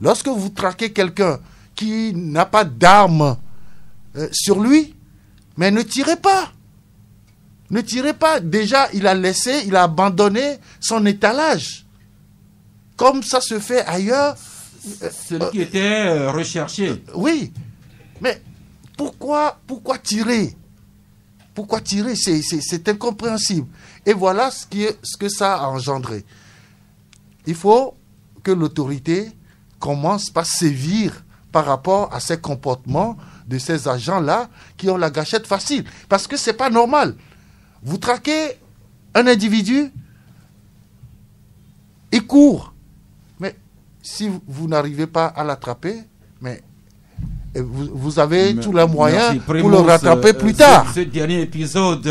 Lorsque vous traquez quelqu'un qui n'a pas d'arme sur lui, mais ne tirez pas. Ne tirez pas. Déjà, il a abandonné son étalage. Comme ça se fait ailleurs. Celui qui était recherché. Oui. Mais pourquoi tirer? Pourquoi tirer? C'est incompréhensible. Et voilà ce que ça a engendré. Il faut que l'autorité commence par sévir par rapport à ces comportements de ces agents-là qui ont la gâchette facile. Parce que c'est pas normal. Vous traquez un individu, il court. Mais si vous n'arrivez pas à l'attraper, mais vous avez tous les moyens pour le rattraper plus tard. Ce dernier épisode,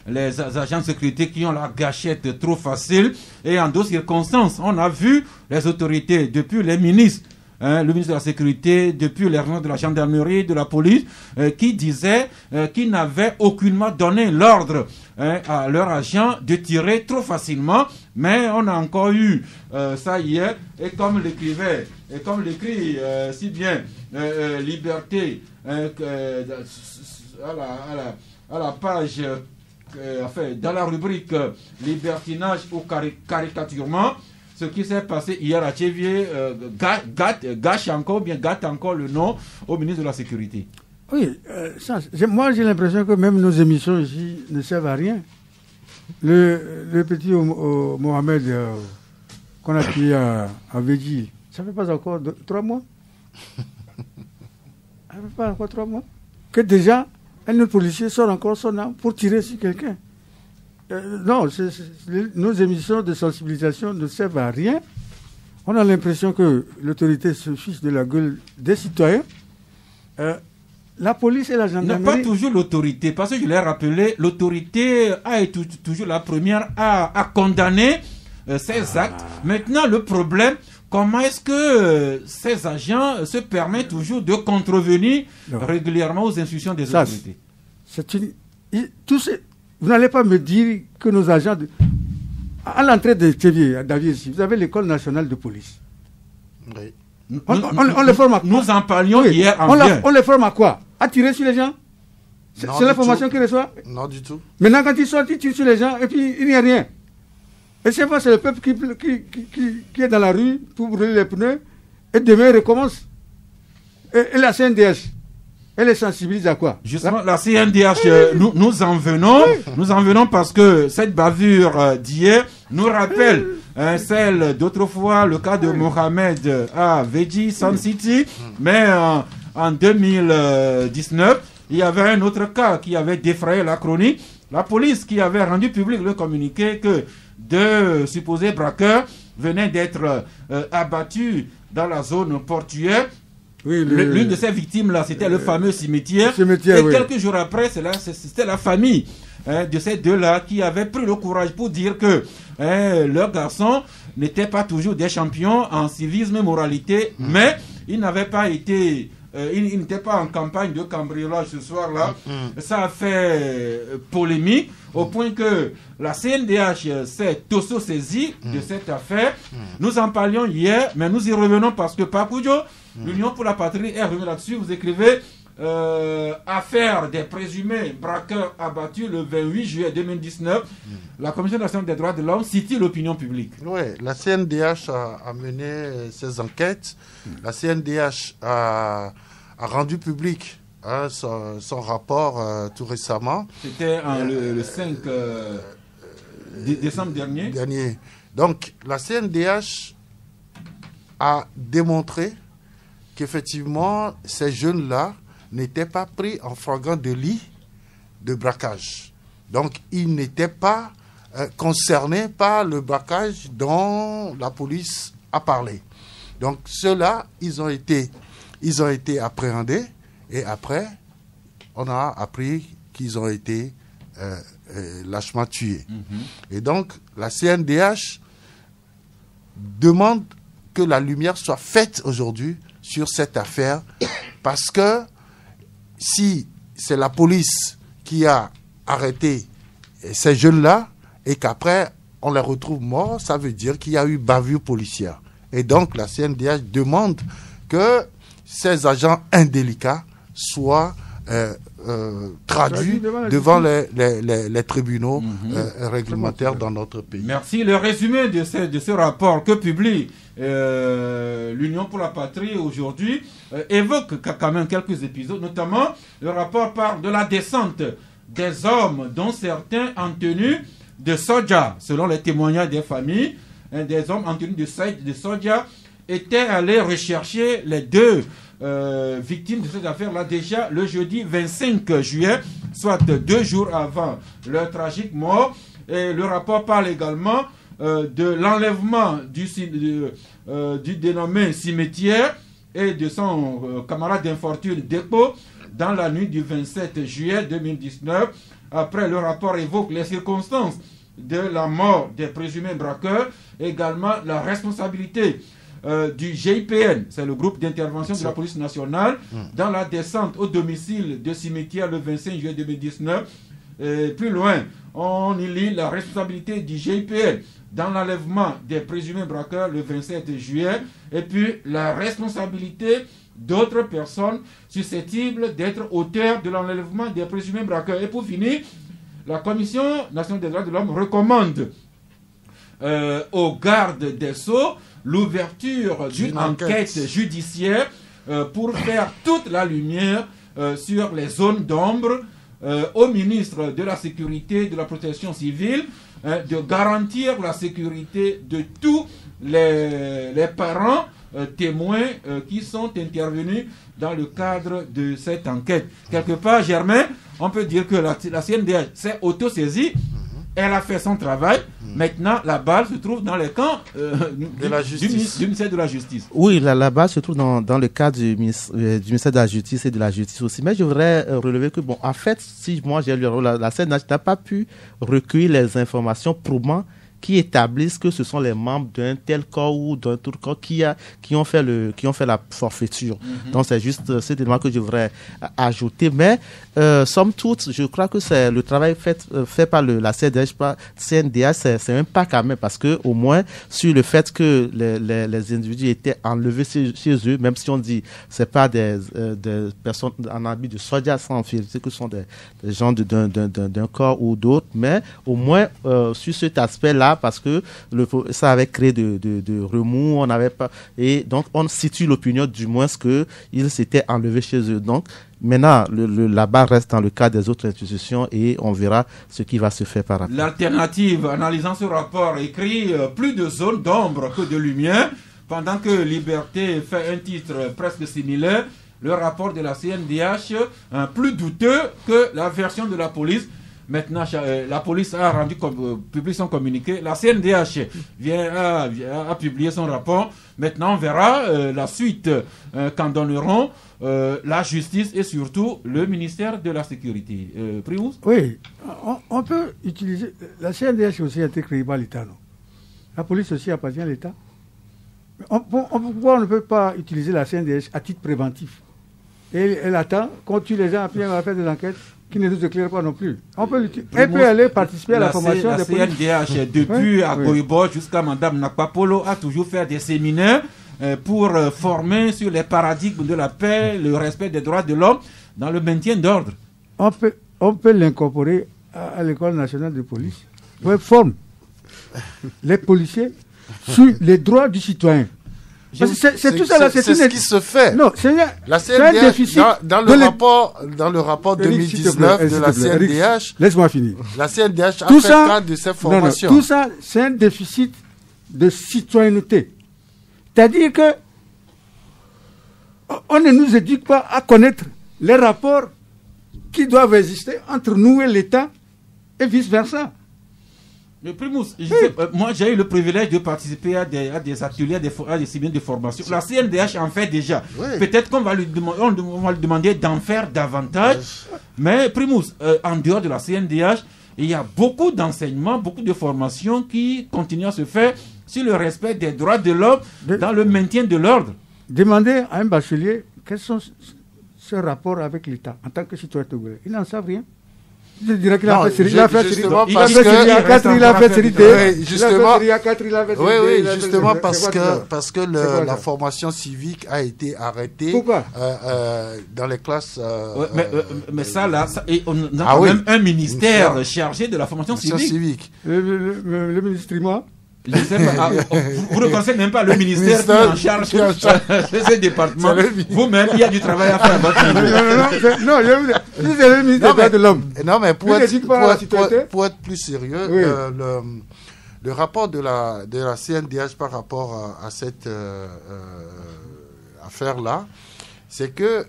les agents de sécurité qui ont la gâchette trop facile, et en d'autres circonstances, on a vu les autorités, depuis les ministres, le ministre de la Sécurité, depuis les réunions de la gendarmerie, de la police, qui disaient qu'ils n'avaient aucunement donné l'ordre à leurs agents de tirer trop facilement, mais on a encore eu ça hier, et comme l'écrit si bien Liberté à la page, dans la rubrique libertinage ou caricaturement, ce qui s'est passé hier à Athiévié gâte encore le nom au ministre de la Sécurité. Oui, moi j'ai l'impression que même nos émissions ici ne servent à rien. Le petit Mohamed qu'on a tué à Védji, ça fait pas encore 3 mois. Ça fait pas encore 3 mois. Que déjà, un autre policier sort encore son arme pour tirer sur quelqu'un. Non, nos émissions de sensibilisation ne servent à rien. On a l'impression que l'autorité se fiche de la gueule des citoyens. La police et la gendarmerie... Non, pas toujours l'autorité, parce que je l'ai rappelé, l'autorité a été toujours la première à condamner ces actes. Maintenant, le problème, comment est-ce que ces agents se permettent toujours de contrevenir régulièrement aux instructions des autorités? Vous n'allez pas me dire que nos agents... À l'entrée de Thévier, ici, vous avez l'école nationale de police. Oui. On les forme à quoi? Nous en parlions hier en bien. On les forme à quoi? À tirer sur les gens? C'est l'information qu'il reçoit? Non, du tout. Maintenant, quand il sort, il tue sur les gens et puis il n'y a rien. Et c'est pas, c'est le peuple qui est dans la rue pour brûler les pneus et demain il recommence. Et la CNDH, elle est sensibilisée à quoi? Justement, la CNDH, nous en venons parce que cette bavure d'hier nous rappelle celle d'autrefois, le cas de Mohamed à Veji, Sun City, mais en 2019, il y avait un autre cas qui avait défrayé la chronique. La police qui avait rendu public le communiqué que deux supposés braqueurs venaient d'être abattus dans la zone portuaire. Oui, l'une de ces victimes-là, c'était le fameux cimetière. Et quelques jours après, c'était la famille de ces deux-là qui avait pris le courage pour dire que leurs garçons n'étaient pas toujours des champions en civisme et moralité, mais ils n'avaient pas été... ils n'étaient pas en campagne de cambriolage ce soir-là. Ça a fait polémique au point que la CNDH s'est auto-saisie de cette affaire. Nous en parlions hier, mais nous y revenons parce que Pakujo, l'Union pour la Patrie, est revenue là-dessus. Vous écrivez affaire des présumés braqueurs abattus le 28 juillet 2019. La Commission nationale des droits de l'homme cite l'opinion publique. Oui, la CNDH a mené ses enquêtes. La CNDH a rendu public son rapport tout récemment. C'était le 5 décembre dernier. Donc, la CNDH a démontré qu'effectivement, ces jeunes-là n'étaient pas pris en flagrant délit de braquage. Donc, ils n'étaient pas concernés par le braquage dont la police a parlé. Donc, ceux-là, ils ont été appréhendés et après, on a appris qu'ils ont été lâchement tués. Et donc, la CNDH demande que la lumière soit faite aujourd'hui sur cette affaire parce que si c'est la police qui a arrêté ces jeunes-là et qu'après on les retrouve morts, ça veut dire qu'il y a eu bavure policière. Et donc la CNDH demande que ces agents indélicats soient traduits devant les tribunaux réglementaires dans notre pays. Merci. Le résumé de ce rapport que publie l'Union pour la Patrie aujourd'hui évoque quand même quelques épisodes, notamment le rapport parle de la descente des hommes dont certains en tenue de soja, selon les témoignages des familles, des hommes en tenue de soja étaient allés rechercher les deux victimes de cette affaire-là déjà le jeudi 25 juillet, soit 2 jours avant leur tragique mort. Et le rapport parle également de l'enlèvement du dénommé cimetière et de son camarade d'infortune Dépôt dans la nuit du 27 juillet 2019. Après, le rapport évoque les circonstances de la mort des présumés braqueurs, également la responsabilité du GIPN, c'est le groupe d'intervention de la police nationale, dans la descente au domicile de cimetière le 25 juillet 2019. Et plus loin, on y lit la responsabilité du GIPN dans l'enlèvement des présumés braqueurs le 27 juillet, et puis la responsabilité d'autres personnes susceptibles d'être auteurs de l'enlèvement des présumés braqueurs. Et pour finir, la Commission nationale des droits de l'homme recommande aux gardes des Sceaux l'ouverture d'une enquête judiciaire pour faire toute la lumière sur les zones d'ombre, au ministre de la Sécurité et de la Protection civile de garantir la sécurité de tous les parents témoins qui sont intervenus dans le cadre de cette enquête. Quelque part, Germain, on peut dire que la CNDH s'est auto-saisie. Elle a fait son travail. Maintenant, la balle se trouve dans les camps du ministère de la Justice. Oui, la balle se trouve dans le cadre du ministère de la Justice et de la Justice aussi. Mais je voudrais relever que, bon, en fait, si moi j'ai lu la CNDH n'a pas pu recueillir les informations prouvant qui établissent que ce sont les membres d'un tel corps ou d'un autre corps qui ont fait la forfaiture. Donc c'est juste cet élément que je voudrais ajouter. Mais somme toute, je crois que c'est le travail fait par la CNDH, c'est un pas quand même, parce que au moins sur le fait que les individus étaient enlevés chez eux, même si on dit c'est pas des personnes en habit de soldat sans infériorité, que ce sont des gens d'un corps ou d'autres, mais au moins sur cet aspect-là, parce que ça avait créé de remous, on n'avait pas, et donc on situe l'opinion du moins qu'ils s'étaient enlevés chez eux. Donc maintenant, la barre reste dans le cas des autres institutions et on verra ce qui va se faire par après. L'alternative, analysant ce rapport, écrit plus de zones d'ombre que de lumière, pendant que Liberté fait un titre presque similaire. Le rapport de la CNDH, plus douteux que la version de la police. Maintenant, la police a rendu public son communiqué. La CNDH a publié son rapport. Maintenant, on verra la suite qu'en donneront la justice et surtout le ministère de la Sécurité. Primus ? Oui, on peut utiliser... La CNDH aussi a été créée par l'État, non ? La police aussi appartient à l'État. Pourquoi on ne peut pas utiliser la CNDH à titre préventif ? Et elle attend, quand tu les gens, après on va faire des enquêtes qui ne nous éclairent pas non plus. Elle peut aller participer à la formation des policiers. La CNDH, depuis à Goïbo jusqu'à Mme Nakpapolo, a toujours fait des séminaires pour former sur les paradigmes de la paix, le respect des droits de l'homme, dans le maintien d'ordre. On peut l'incorporer à l'École nationale de police. On forme les policiers sur les droits du citoyen. C'est tout ça là, c'est ce qui se fait. Non, la CNDH, dans le rapport 2019 de la CNDH, laisse-moi finir. La CNDH a fait cas de ces formations. Tout ça, c'est un déficit de citoyenneté. C'est-à-dire que on ne nous éduque pas à connaître les rapports qui doivent exister entre nous et l'État et vice-versa. Le Primus, moi j'ai eu le privilège de participer à des ateliers, à des séminaires de formation. La CNDH en fait déjà. Oui. Peut-être qu'on va lui demander d'en faire davantage. Mais Primus, en dehors de la CNDH, il y a beaucoup d'enseignements, beaucoup de formations qui continuent à se faire sur le respect des droits de l'homme dans le maintien de l'ordre. Demandez à un bachelier quels sont ses rapports avec l'État en tant que citoyen togolais. Ils n'en savent rien. Je dirais qu'il a fait série. Il a fait série D. Justement parce que la formation civique a été arrêtée. Pourquoi dans les classes. Mais ça là, on a quand même un ministère chargé de la formation civique. Le ministre Trimois. Je sais pas, vous ne connaissez même pas le ministère qui est en charge de ce département. Vous-même, il y a du travail à faire à votre niveau. Non, c'est le ministère des droits de l'homme. Non, mais pour être plus sérieux, le rapport de la CNDH par rapport à cette affaire-là, c'est que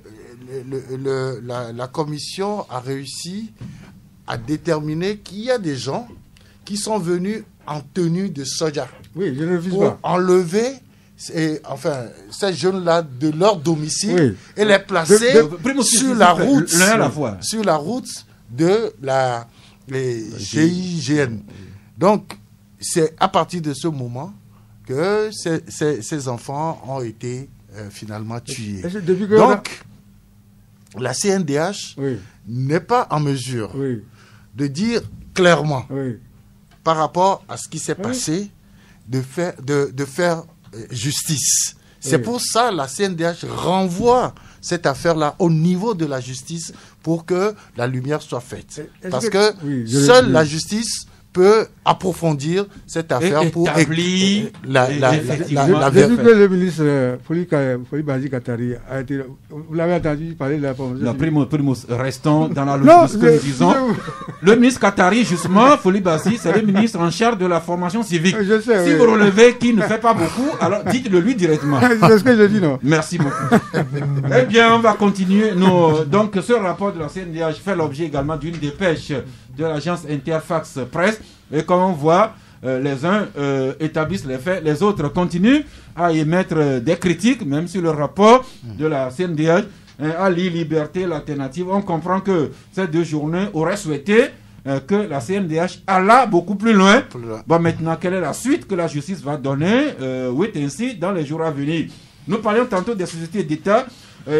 la commission a réussi à déterminer qu'il y a des gens qui sont venus en tenue de soja. Oui, je ne refuse pour pas. Enlever ces jeunes-là de leur domicile et les placer sur la route de les GIGN. Donc, c'est à partir de ce moment que ces enfants ont été finalement tués. Donc, la CNDH n'est pas en mesure de dire clairement par rapport à ce qui s'est passé, de faire justice. C'est pour ça que la CNDH renvoie cette affaire-là au niveau de la justice pour que la lumière soit faite. Parce que seule la justice peut approfondir cette affaire pour établir la vérité. J'ai vu que le ministre Foli Bazi Katari a été... Vous l'avez entendu parler de la formation. Non, Primus, restons dans la logique de ce que nous disons. Le ministre Katari, justement, Foli Bazi, c'est le ministre en charge de la formation civique. Je sais, si vous relevez qu'il ne fait pas beaucoup, alors dites-le lui directement. C'est ce que je dis, non? Merci beaucoup. Eh bien, on va continuer. Donc, ce rapport de la CNDH fait l'objet également d'une dépêche de l'agence Interfax Presse. Et comme on voit, les uns établissent les faits, les autres continuent à émettre des critiques, même sur le rapport de la CNDH, à l'I-Liberté, l'alternative. On comprend que ces deux journées auraient souhaité que la CNDH alla beaucoup plus loin. Bon, maintenant, quelle est la suite que la justice va donner ainsi dans les jours à venir? Nous parlions tantôt des sociétés d'État.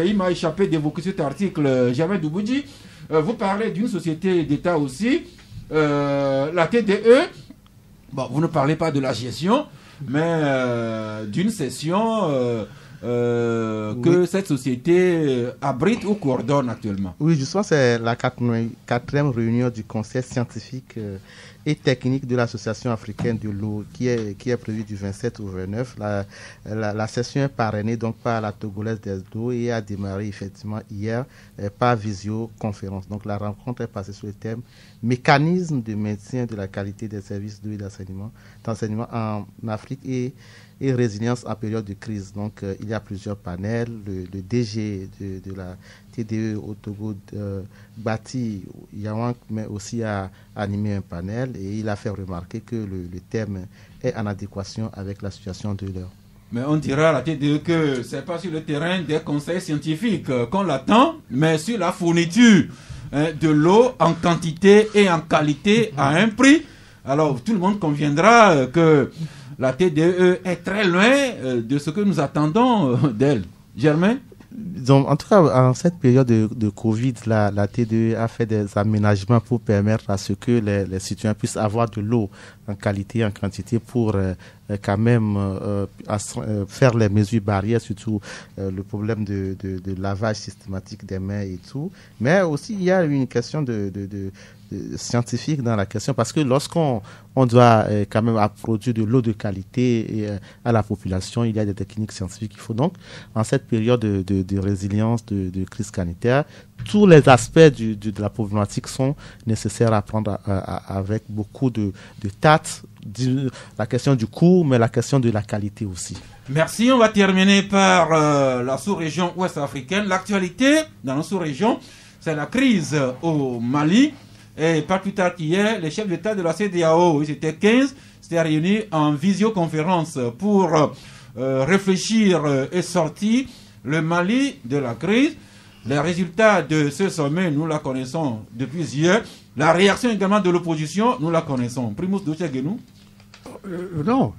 Il m'a échappé d'évoquer cet article, Jamais Douboudji. Vous parlez d'une société d'État aussi, la TDE. Bon, vous ne parlez pas de la gestion, mais d'une session que cette société abrite ou coordonne actuellement. Oui, justement, c'est la quatrième réunion du conseil scientifique et technique de l'Association africaine de l'eau qui est prévue du 27 au 29. La session est parrainée donc par la Togolaise des eaux et a démarré effectivement hier par visioconférence. Donc la rencontre est passée sur le thème mécanisme de maintien de la qualité des services d'eau et d'enseignement en Afrique et résilience en période de crise. Donc, il y a plusieurs panels. Le DG de la TDE au Togo, Bati Yawank, mais aussi a animé un panel et il a fait remarquer que le thème est en adéquation avec la situation de l'heure. Mais on dira à la TDE que ce n'est pas sur le terrain des conseils scientifiques qu'on l'attend, mais sur la fourniture de l'eau en quantité et en qualité à un prix. Alors, tout le monde conviendra que la TDE est très loin de ce que nous attendons d'elle. Germain? Donc, en tout cas, en cette période de Covid, la TDE a fait des aménagements pour permettre à ce que les citoyens puissent avoir de l'eau en qualité, en quantité, pour quand même faire les mesures barrières, surtout le problème de lavage systématique des mains et tout. Mais aussi, il y a une question de scientifique dans la question, parce que lorsqu'on doit quand même produire de l'eau de qualité à la population, il y a des techniques scientifiques qu'il faut. Donc, en cette période de résilience, de crise sanitaire, tous les aspects de la problématique sont nécessaires à prendre avec beaucoup de tact, la question du coût, mais la question de la qualité aussi. Merci. On va terminer par la sous-région ouest-africaine. L'actualité dans la sous-région, c'est la crise au Mali. Et pas plus tard qu'hier, les chefs d'État de la CEDEAO, ils étaient 15, s'étaient réunis en visioconférence pour réfléchir et sortir le Mali de la crise. Les résultats de ce sommet, nous la connaissons depuis hier. La réaction également de l'opposition, nous la connaissons. Primus Dochegenou. Non,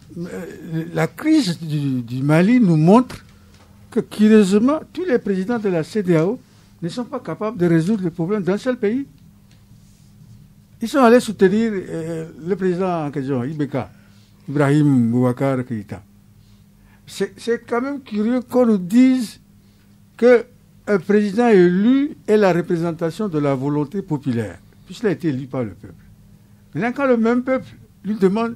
la crise du Mali nous montre que, curieusement, tous les présidents de la CEDEAO ne sont pas capables de résoudre le problème d'un seul pays. Ils sont allés soutenir le président en question, Ibeka, Ibrahim Boubacar Keïta. C'est quand même curieux qu'on nous dise qu'un président élu est la représentation de la volonté populaire, puisqu'il a été élu par le peuple. Maintenant, quand le même peuple lui demande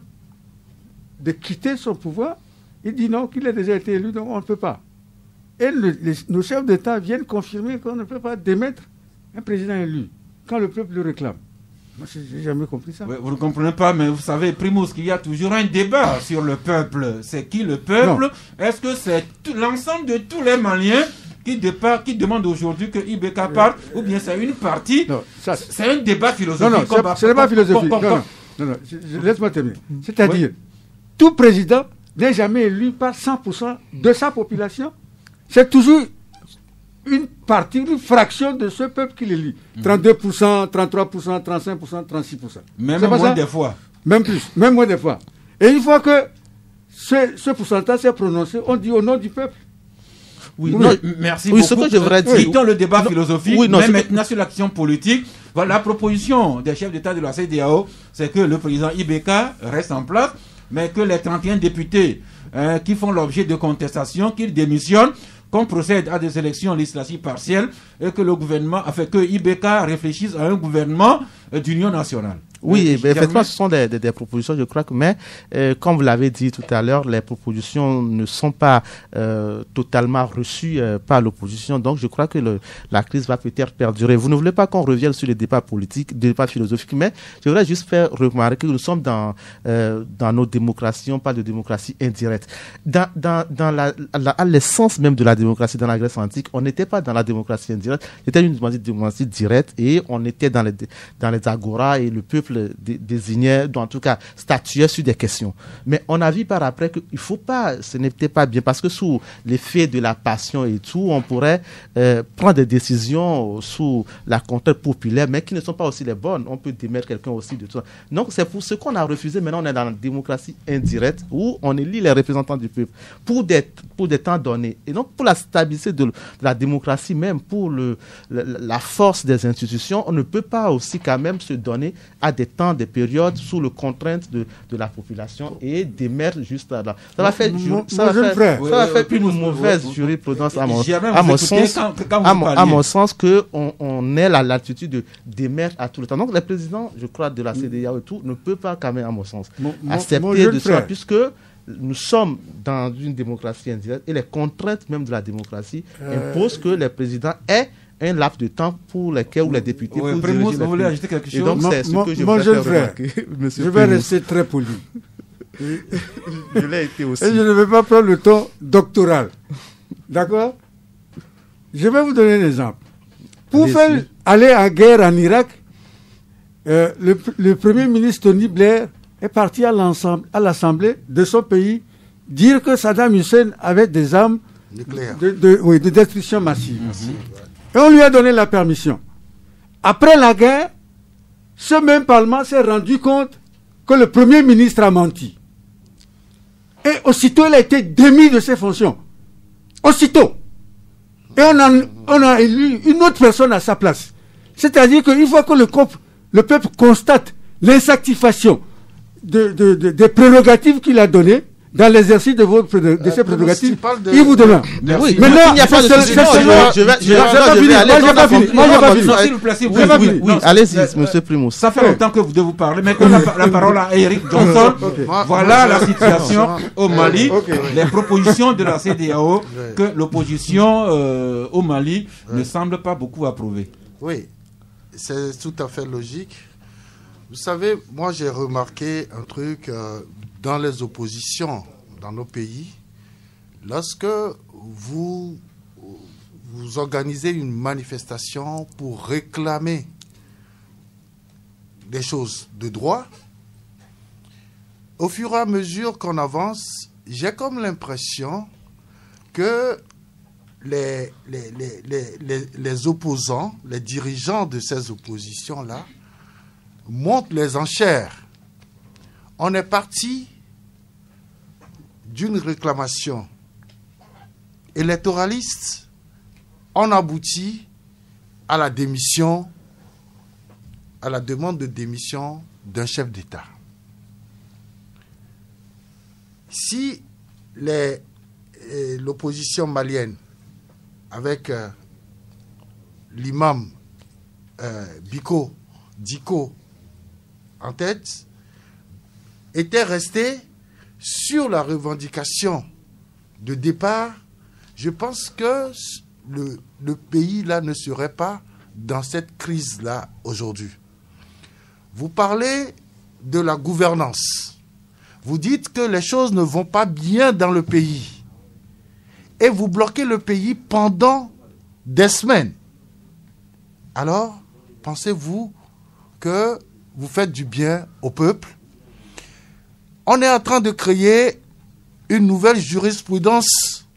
de quitter son pouvoir, il dit non, qu'il a déjà été élu, donc on ne peut pas. Et nos chefs d'État viennent confirmer qu'on ne peut pas démettre un président élu quand le peuple le réclame. Moi, je n'ai jamais compris ça. Oui, vous ne comprenez pas, mais vous savez, Primus, qu'il y a toujours un débat sur le peuple. C'est qui le peuple? Est-ce que c'est l'ensemble de tous les Maliens qui demandent aujourd'hui que Ibeka parte, ou bien c'est une partie? C'est un débat philosophique. Non, ce n'est pas philosophique. Non, laisse-moi terminer. C'est-à-dire, tout président n'est jamais élu par 100% de sa population. C'est toujours une partie, une fraction de ce peuple qui l'élit. 32%, 33%, 35%, 36%. Même moins des fois. Même plus, même moins des fois. Et une fois que ce pourcentage est prononcé, on dit au nom du peuple. Oui, non, merci beaucoup. Ce que je voudrais dire. Quittons le débat philosophique, mais maintenant sur l'action politique. Voilà, la proposition des chefs d'État de la CEDEAO, c'est que le président Ibeka reste en place, mais que les 31 députés qui font l'objet de contestation, qu'ils démissionnent, qu'on procède à des élections législatives partielles et que le gouvernement, afin que Ibeka réfléchisse à un gouvernement d'union nationale. Oui, effectivement, ce sont des propositions, je crois que, mais comme vous l'avez dit tout à l'heure, les propositions ne sont pas totalement reçues par l'opposition. Donc, je crois que la crise va peut-être perdurer. Vous ne voulez pas qu'on revienne sur les débats politiques, des débats philosophiques, mais je voudrais juste faire remarquer que nous sommes dans nos démocraties, on parle de démocratie indirecte. À l'essence même de la démocratie dans la Grèce antique, on n'était pas dans la démocratie indirecte, c'était une démocratie directe et on était dans les agoras et le peuple exemple, désignait, en tout cas, statuait sur des questions. Mais on a vu par après qu'il ne faut pas, ce n'était pas bien, parce que sous l'effet de la passion et tout, on pourrait prendre des décisions sous la contrainte populaire, mais qui ne sont pas aussi les bonnes. On peut démettre quelqu'un aussi de tout ça. Donc, c'est pour ce qu'on a refusé. Maintenant, on est dans la démocratie indirecte, où on élit les représentants du peuple pour des temps donnés. Et donc, pour la stabilité de la démocratie même, pour la force des institutions, on ne peut pas aussi quand même se donner à des temps, des périodes sous le contrainte de la population et d'émettre juste là. Ça va faire une mauvaise jurisprudence à mon sens que on ait la latitude de d'émettre à tout le temps. Donc les présidents, je crois, de la CEDEAO et tout, ne peut pas quand même, à mon sens, accepter de ça, puisque nous sommes dans une démocratie indirecte et les contraintes même de la démocratie imposent que les présidents aient un laps de temps pour lesquels, ou les députés, pour diriger vous voulez ajouter quelque chose? Et donc, c'est ce que je mon jeune frère, je vais rester très poli. Je l'ai été aussi. Et je ne vais pas prendre le ton doctoral. D'accord? Je vais vous donner un exemple. Pour aller en guerre en Irak, le premier ministre Tony Blair est parti à l'Assemblée de son pays dire que Saddam Hussein avait des armes nucléaires de destruction massive. Et on lui a donné la permission. Après la guerre, ce même Parlement s'est rendu compte que le Premier ministre a menti. Et aussitôt, il a été démis de ses fonctions. Aussitôt. Et on a élu une autre personne à sa place. C'est-à-dire qu'une fois que le peuple constate l'insatisfaction des prérogatives qu'il a données, dans l'exercice de ses prérogatives, il vous demande. Oui, maintenant, il n'y a pas de Oui, allez-y, monsieur Primo. Ça fait longtemps que vous devez vous parler. Maintenant, la parole à Eric Johnson. Voilà la situation au Mali. Les propositions de la CEDEAO que l'opposition au Mali ne semble pas beaucoup approuver. Oui, c'est tout à fait logique. Vous savez, moi j'ai remarqué un truc dans les oppositions dans nos pays. Lorsque vous organisez une manifestation pour réclamer des choses de droit, au fur et à mesure qu'on avance, j'ai comme l'impression que les opposants, les dirigeants de ces oppositions-là, montent les enchères. On est parti d'une réclamation électoraliste, on aboutit à la démission, à la demande de démission d'un chef d'État. Si l'opposition malienne, avec l'imam Diko en tête, était resté sur la revendication de départ, je pense que le pays là ne serait pas dans cette crise-là aujourd'hui. Vous parlez de la gouvernance. Vous dites que les choses ne vont pas bien dans le pays. Et vous bloquez le pays pendant des semaines. Alors, pensez-vous que vous faites du bien au peuple? On est en train de créer une nouvelle jurisprudence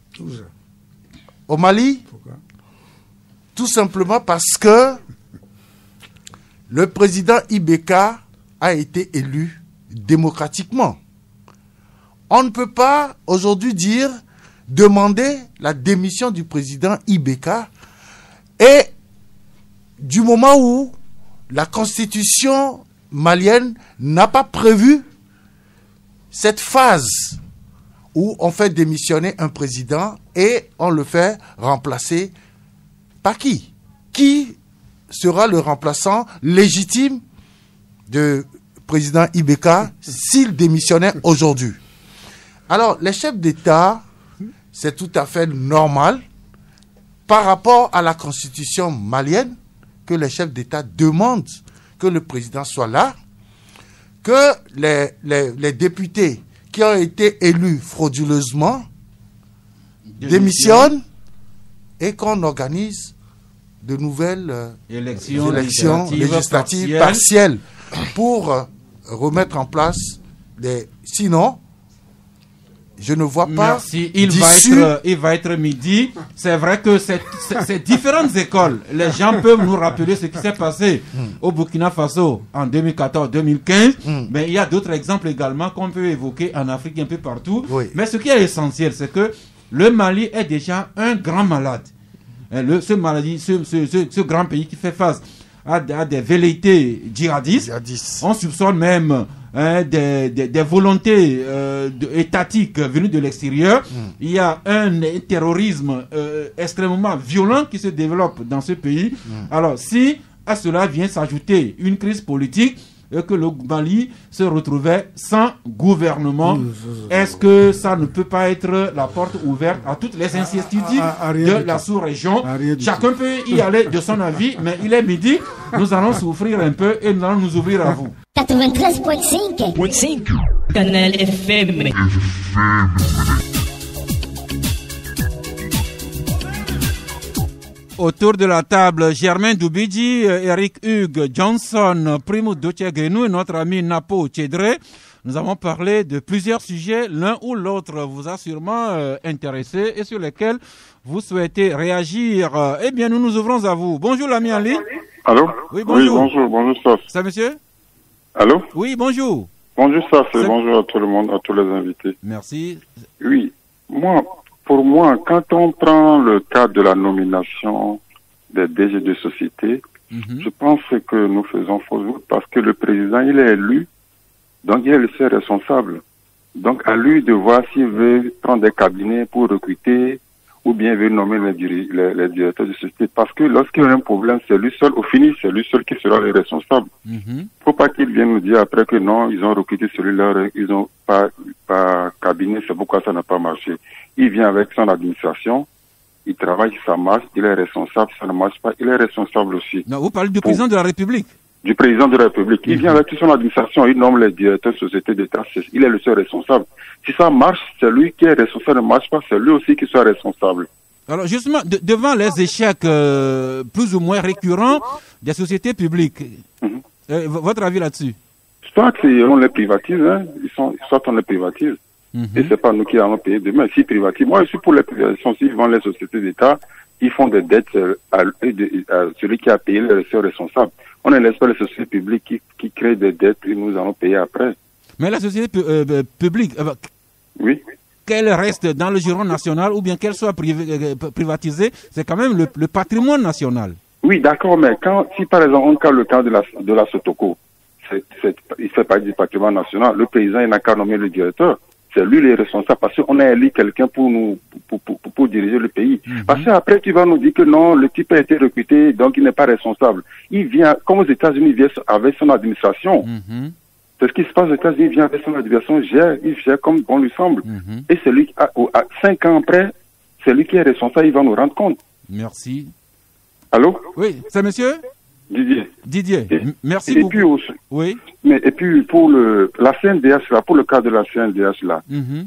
au Mali. Pourquoi? Tout simplement parce que le président Ibeka a été élu démocratiquement. On ne peut pas aujourd'hui demander la démission du président Ibeka, et du moment où la constitution malienne n'a pas prévu cette phase où on fait démissionner un président et on le fait remplacer par qui? Qui sera le remplaçant légitime du président Ibeka s'il démissionnait aujourd'hui? Alors, les chefs d'État, c'est tout à fait normal par rapport à la constitution malienne que les chefs d'État demandent que le président soit là, que les députés qui ont été élus frauduleusement démissionnent et qu'on organise de nouvelles élections législatives partielles. pour remettre en place des... Sinon, je ne vois pas... Merci. Il va être midi. C'est vrai que ces différentes écoles, les gens peuvent nous rappeler ce qui s'est passé au Burkina Faso en 2014-2015. Mais il y a d'autres exemples également qu'on peut évoquer en Afrique un peu partout. Oui. Mais ce qui est essentiel, c'est que le Mali est déjà un grand malade. Ce grand pays qui fait face à des velléités djihadistes. On soupçonne même des volontés étatiques venues de l'extérieur. Il y a un terrorisme extrêmement violent qui se développe dans ce pays. Alors, si à cela vient s'ajouter une crise politique, que le Mali se retrouvait sans gouvernement, est-ce que ça ne peut pas être la porte ouverte à toutes les incertitudes de la sous-région? Chacun peut y aller de son avis, mais il est midi, nous allons souffrir un peu et nous allons nous ouvrir à vous. 93.5 Canal FM. Autour de la table, Germain Doubidji, Eric Hugues Johnson, Primo Dotiagrenou et notre ami Napo Tchedre. Nous avons parlé de plusieurs sujets, l'un ou l'autre vous a sûrement intéressé et sur lesquels vous souhaitez réagir. Eh bien, nous nous ouvrons à vous. Bonjour l'ami Ali. Allô? Oui, bonjour. Oui, bonjour, Saf. C'est monsieur? Allô? Oui, bonjour. Bonjour Saf et bonjour à tout le monde, à tous les invités. Merci. Oui, pour moi, quand on prend le cas de la nomination des DG de société, je pense que nous faisons fausse route parce que le président, il est élu, donc il est le seul responsable. Donc à lui de voir s'il veut prendre des cabinets pour recruter ou bien veut nommer les directeurs de société. Parce que lorsqu'il y a un problème, c'est lui seul, au fini, c'est lui seul qui sera le responsable. Faut pas qu'il vienne nous dire après que non, ils ont recruté celui-là, ils ont pas cabinet, c'est pourquoi ça n'a pas marché. Il vient avec son administration, il travaille, ça marche, il est responsable, ça ne marche pas, il est responsable aussi. Non, vous parlez du président de la République? Du président de la République. Il vient avec toute son administration, il nomme les directeurs de société d'État, il est le seul responsable. Si ça marche, c'est lui qui est responsable, ça ne marche pas, c'est lui aussi qui soit responsable. Alors justement, devant les échecs plus ou moins récurrents des sociétés publiques, votre avis là-dessus? Soit on les privatise, soit on les privatise. Et c'est pas nous qui allons payer demain. S'ils privatisent, moi je suis pour les privatisations. S'ils vendent les sociétés d'État, ils font des dettes à celui qui a payé le seul responsable. On ne laisse pas les sociétés publiques qui créent des dettes et nous allons payer après. Mais la société publique, oui, qu'elle reste dans le giron national ou bien qu'elle soit privatisée, c'est quand même le patrimoine national. Oui, d'accord, mais si par exemple on prend le cas de la Sotoko, il fait partie du patrimoine national, le président il n'a qu'à nommer le directeur. C'est lui le responsable parce qu'on a élu quelqu'un pour diriger le pays. Parce qu'après, tu vas nous dire que non, le type a été recruté, donc il n'est pas responsable. Il vient, comme aux États-Unis, il vient avec son administration. C'est ce qui se passe aux États-Unis, il vient avec son administration, il gère comme bon lui semble. Et c'est lui, à 5 ans après, c'est lui qui est responsable, il va nous rendre compte. Merci. Allô? Oui, c'est monsieur? Didier. Merci beaucoup. Puis aussi, oui. Et puis pour la CNDH là, pour le cas de la CNDH là.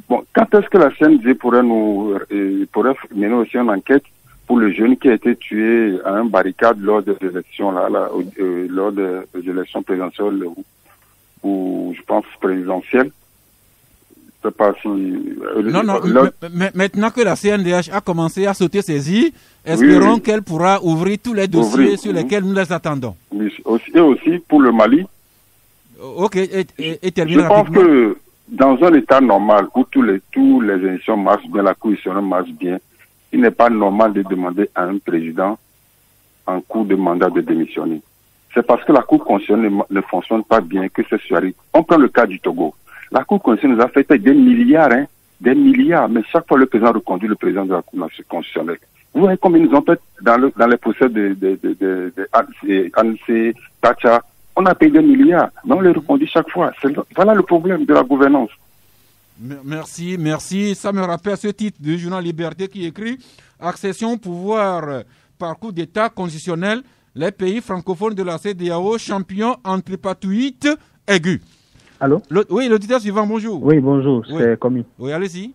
Bon, quand est-ce que la CNDH pourrait mener aussi une enquête pour le jeune qui a été tué à un barricade lors des élections lors des élections présidentielles ou je pense présidentielles. Je sais pas si. Mais maintenant que la CNDH a commencé à sauter ses îles, espérons qu'elle pourra ouvrir tous les dossiers sur lesquels nous les attendons. Oui, et aussi pour le Mali. Ok, et terminer rapidement. Je pense que dans un état normal où tous les élections marchent bien, la Cour constitutionnelle marche bien, il n'est pas normal de demander à un président en cours de mandat de démissionner. C'est parce que la Cour constitutionnelle ne fonctionne pas bien que c'est sur. On prend le cas du Togo. La Cour constitutionnelle nous a fait des milliards, mais chaque fois le président reconduit le président de la Cour constitutionnelle. Vous voyez combien ils nous ont fait dans les procès de ANC, Tacha. On a payé des milliards, mais on les reconduit chaque fois. Voilà le problème de la gouvernance. Merci. Ça me rappelle ce titre du journal Liberté qui écrit « Accession au pouvoir par coup d'État constitutionnel, les pays francophones de la CEDEAO, champions en tripatouille aiguë ». Allô? Oui, l'auditeur suivant, bonjour. Oui, bonjour, c'est Commis. Oui, allez-y.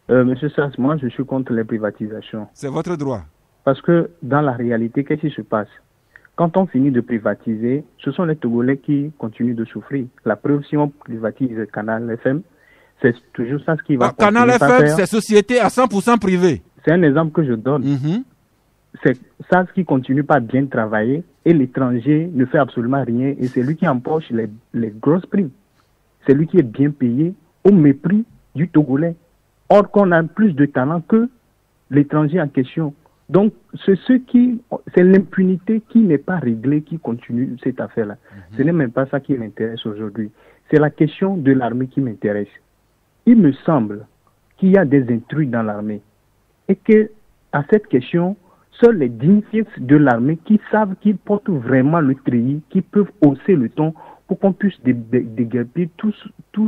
Monsieur Sass, moi je suis contre les privatisations. C'est votre droit. Parce que dans la réalité, qu'est-ce qui se passe? quand on finit de privatiser, ce sont les Togolais qui continuent de souffrir. La preuve, si on privatise Canal FM, c'est toujours ça ce qui va Canal FM, c'est société à 100% privée. C'est un exemple que je donne. C'est ça ce qui continue pas bien travailler et l'étranger ne fait absolument rien et c'est lui qui empoche les grosses primes. C'est lui qui est bien payé au mépris du Togolais. Or qu'on a plus de talent que l'étranger en question. Donc, c'est l'impunité qui n'est pas réglée qui continue cette affaire-là. Ce n'est même pas ça qui m'intéresse aujourd'hui. C'est la question de l'armée qui m'intéresse. Il me semble qu'il y a des intrus dans l'armée et que à cette question, seuls les dignes chefs de l'armée qui savent qu'ils portent vraiment le treillis, qui peuvent hausser le ton pour qu'on puisse déguerpir tous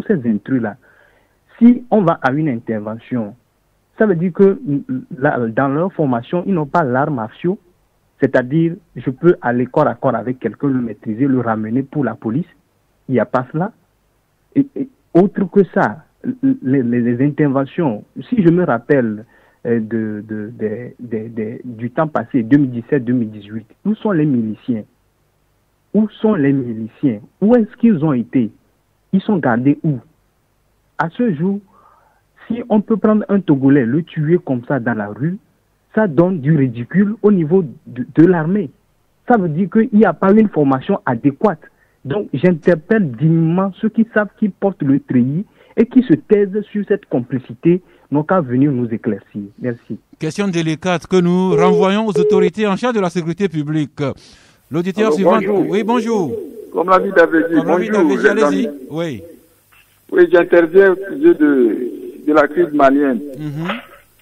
ces intrus-là. Si on va à une intervention, ça veut dire que dans leur formation, ils n'ont pas l'art martiaux, c'est-à-dire je peux aller corps à corps avec quelqu'un, le maîtriser, le ramener pour la police. Il n'y a pas cela. Et autre que ça, les interventions, si je me rappelle du temps passé, 2017-2018, où sont les miliciens? Où sont les miliciens? Où est-ce qu'ils ont été? Ils sont gardés où? À ce jour, si on peut prendre un Togolais, le tuer comme ça dans la rue, ça donne du ridicule au niveau de l'armée. Ça veut dire qu'il n'y a pas une formation adéquate. Donc, j'interpelle dignement ceux qui savent qu'ils portent le treillis et qui se taisent sur cette complicité, n'ont qu'à venir nous éclaircir. Merci. Question délicate que nous renvoyons aux autorités en charge de la sécurité publique. L'auditeur suivant. Bonjour. Oui, bonjour. Comme l'a dit David, bonjour. Allez-y. Oui. Oui, j'interviens au sujet de la crise malienne.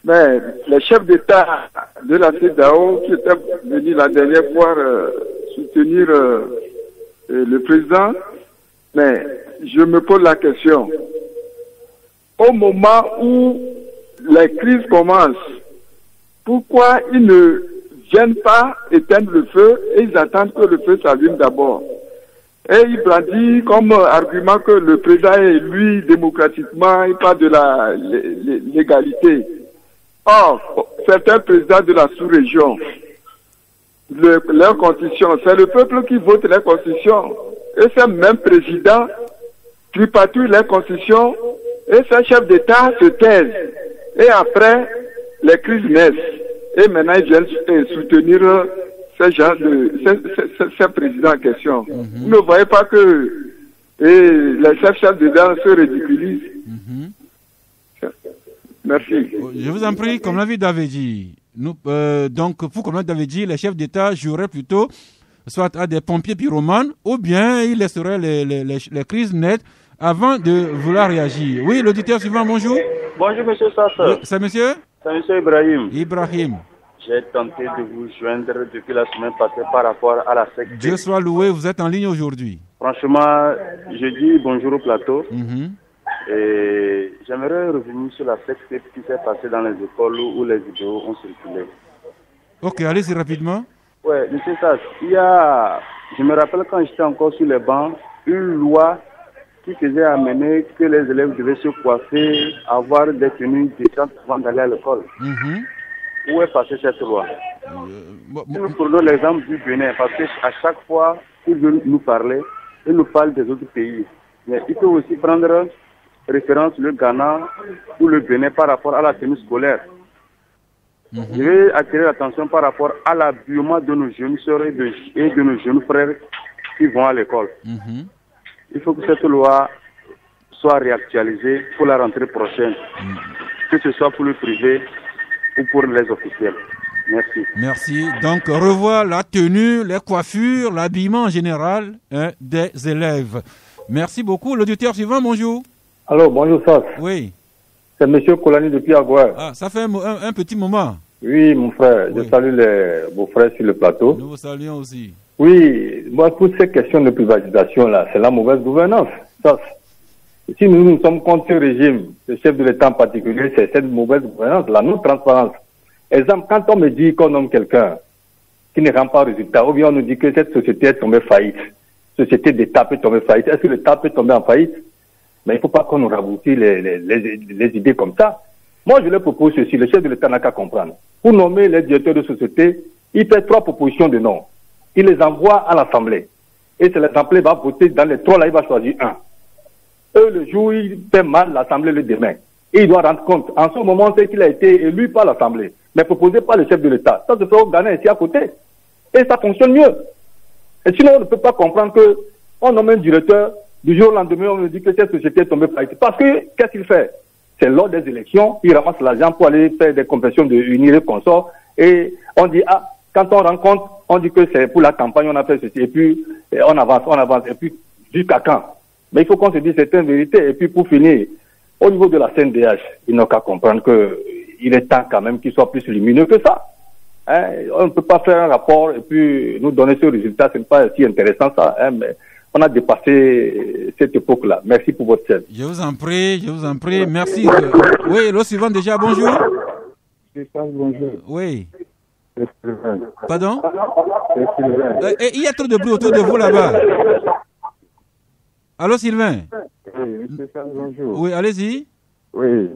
Mais les chefs d'État de la CEDEAO qui étaient venus la dernière fois soutenir le président, mais je me pose la question. Au moment où les crises commencent, pourquoi ils ne viennent pas éteindre le feu et ils attendent que le feu s'allume d'abord? Et ils brandissent comme argument que le président est élu démocratiquement et pas de la légalité. Or, certains présidents de la sous-région, leur constitution, c'est le peuple qui vote les constitutions. Et ces mêmes présidents tripatouillent les constitutions et ces chefs d'État se taisent. Et après, les crises naissent. Et maintenant, ils viennent soutenir ces gens ces présidents en question. Vous ne voyez pas que les chefs d'État se ridiculisent. Merci. Je vous en prie, comme l'a dit David, donc pour comme l'avait dit, les chefs d'État joueraient plutôt soit à des pompiers pyromanes ou bien ils laisseraient les crises naître avant de vouloir réagir. Oui, l'auditeur suivant, bonjour. Bonjour, monsieur Sassa. C'est monsieur? C'est monsieur Ibrahim. Ibrahim. J'ai tenté de vous joindre depuis la semaine passée par rapport à la secte. Dieu soit loué, vous êtes en ligne aujourd'hui. Franchement, je dis bonjour au plateau. Et j'aimerais revenir sur la secte qui s'est passée dans les écoles où les vidéos ont circulé. Ok, allez-y rapidement. Oui, monsieur Sass, je me rappelle quand j'étais encore sur les bancs, une loi qui faisait amener que les élèves devaient se coiffer, avoir des tenues décentes avant d'aller à l'école. Où est passée cette loi? Nous prenons l'exemple du Bénin, parce qu'à chaque fois qu'ils veulent nous parler, ils nous parlent des autres pays. Mais il faut aussi prendre référence le Ghana ou le Bénin par rapport à la tenue scolaire. Je vais attirer l'attention par rapport à l'habillement de nos jeunes sœurs et de nos jeunes frères qui vont à l'école. Il faut que cette loi soit réactualisée pour la rentrée prochaine, que ce soit pour le privé ou pour les officiels. Merci. Merci. Donc, revoir la tenue, les coiffures, l'habillement en général des élèves. Merci beaucoup. L'auditeur suivant, bonjour. Alors, bonjour, Sass. Oui. C'est M. Kolani depuis Agouer. Ah, ça fait un petit moment. Oui, mon frère. Oui. Je salue vos frères sur le plateau. Nous vous saluons aussi. Oui, moi, pour ces questions de privatisation-là, c'est la mauvaise gouvernance. Ça, si nous sommes contre ce régime, le chef de l'État en particulier, c'est cette mauvaise gouvernance, la non-transparence. Exemple, quand on me dit qu'on nomme quelqu'un qui ne rend pas résultat, ou bien on nous dit que cette société est tombée faillite, société d'État peut tomber faillite, est-ce que l'État peut tomber en faillite? Mais il ne faut pas qu'on nous raboutille les idées comme ça. Moi, je leur propose ceci, le chef de l'État n'a qu'à comprendre. Pour nommer les directeurs de société, il fait 3 propositions de nom. il les envoie à l'Assemblée. Et c'est l'Assemblée va voter dans les 3 là, il va choisir un. Eux, le jour où il fait mal, l'Assemblée le demain. Et il doit rendre compte. En ce moment, c'est qu'il a été élu par l'Assemblée, mais proposé par le chef de l'État. Ça se fait au Ghana ici à côté. Et ça fonctionne mieux. Et sinon, on ne peut pas comprendre qu'on nomme un directeur, du jour au lendemain, on nous dit que cette société est tombée par ici. Parce que, qu'est-ce qu'il fait? C'est lors des élections, il ramasse l'argent pour aller faire des compressions de unir les consorts. Et on dit, quand on rencontre, on dit que c'est pour la campagne, on a fait ceci. Et puis, on avance. Et puis, jusqu'à quand? Mais il faut qu'on se dise certaines vérités. Et puis, pour finir, au niveau de la CNDH, il n'a qu'à comprendre qu'il est temps quand même qu'il soit plus lumineux que ça. Hein? On ne peut pas faire un rapport et puis nous donner ce résultat. Ce n'est pas si intéressant ça. Hein? Mais on a dépassé cette époque-là. Merci pour votre chaîne. Je vous en prie. Merci. Oui, le suivant déjà, bonjour. Bonjour. Oui. Pardon? Il y a trop de bruit autour de vous là-bas. Allô, Sylvain? Oui, monsieur Charles, bonjour. Oui, allez-y. Oui.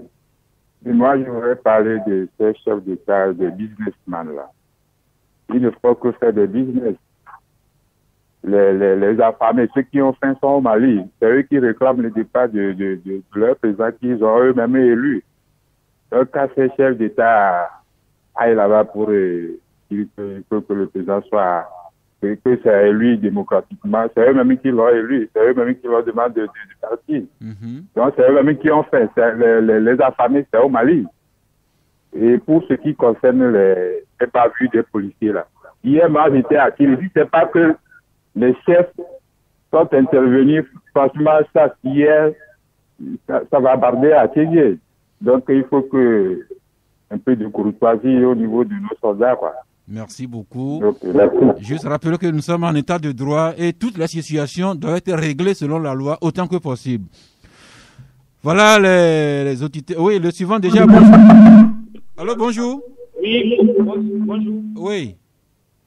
Et moi, je voudrais parler de ces chefs d'État, des businessmen là. Il ne faut que faire des business. Les affamés, ceux qui ont faim sont au Mali. C'est eux qui réclament le départ de leur président qu'ils ont eux-mêmes élus. Donc, quand ces chefs d'État aillent là-bas pour que le président soit... que c'est élu démocratiquement, c'est eux-mêmes qui l'ont élu, c'est eux-mêmes qui l'ont demandé de partir. Donc c'est eux-mêmes qui ont fait, les affamés, c'est au Mali. Et pour ce qui concerne les bavures des policiers là, hier moi j'étais à Tilly, c'est pas que les chefs sont intervenus, franchement ça hier, ça va barder à Tilly. Donc il faut que un peu de courtoisie au niveau de nos soldats quoi. Merci beaucoup. Juste rappeler que nous sommes en état de droit et toutes les situations doivent être réglées selon la loi autant que possible. Voilà les autorités. Oui, le suivant déjà. Allô, bonjour. Oui, bonjour. Oui.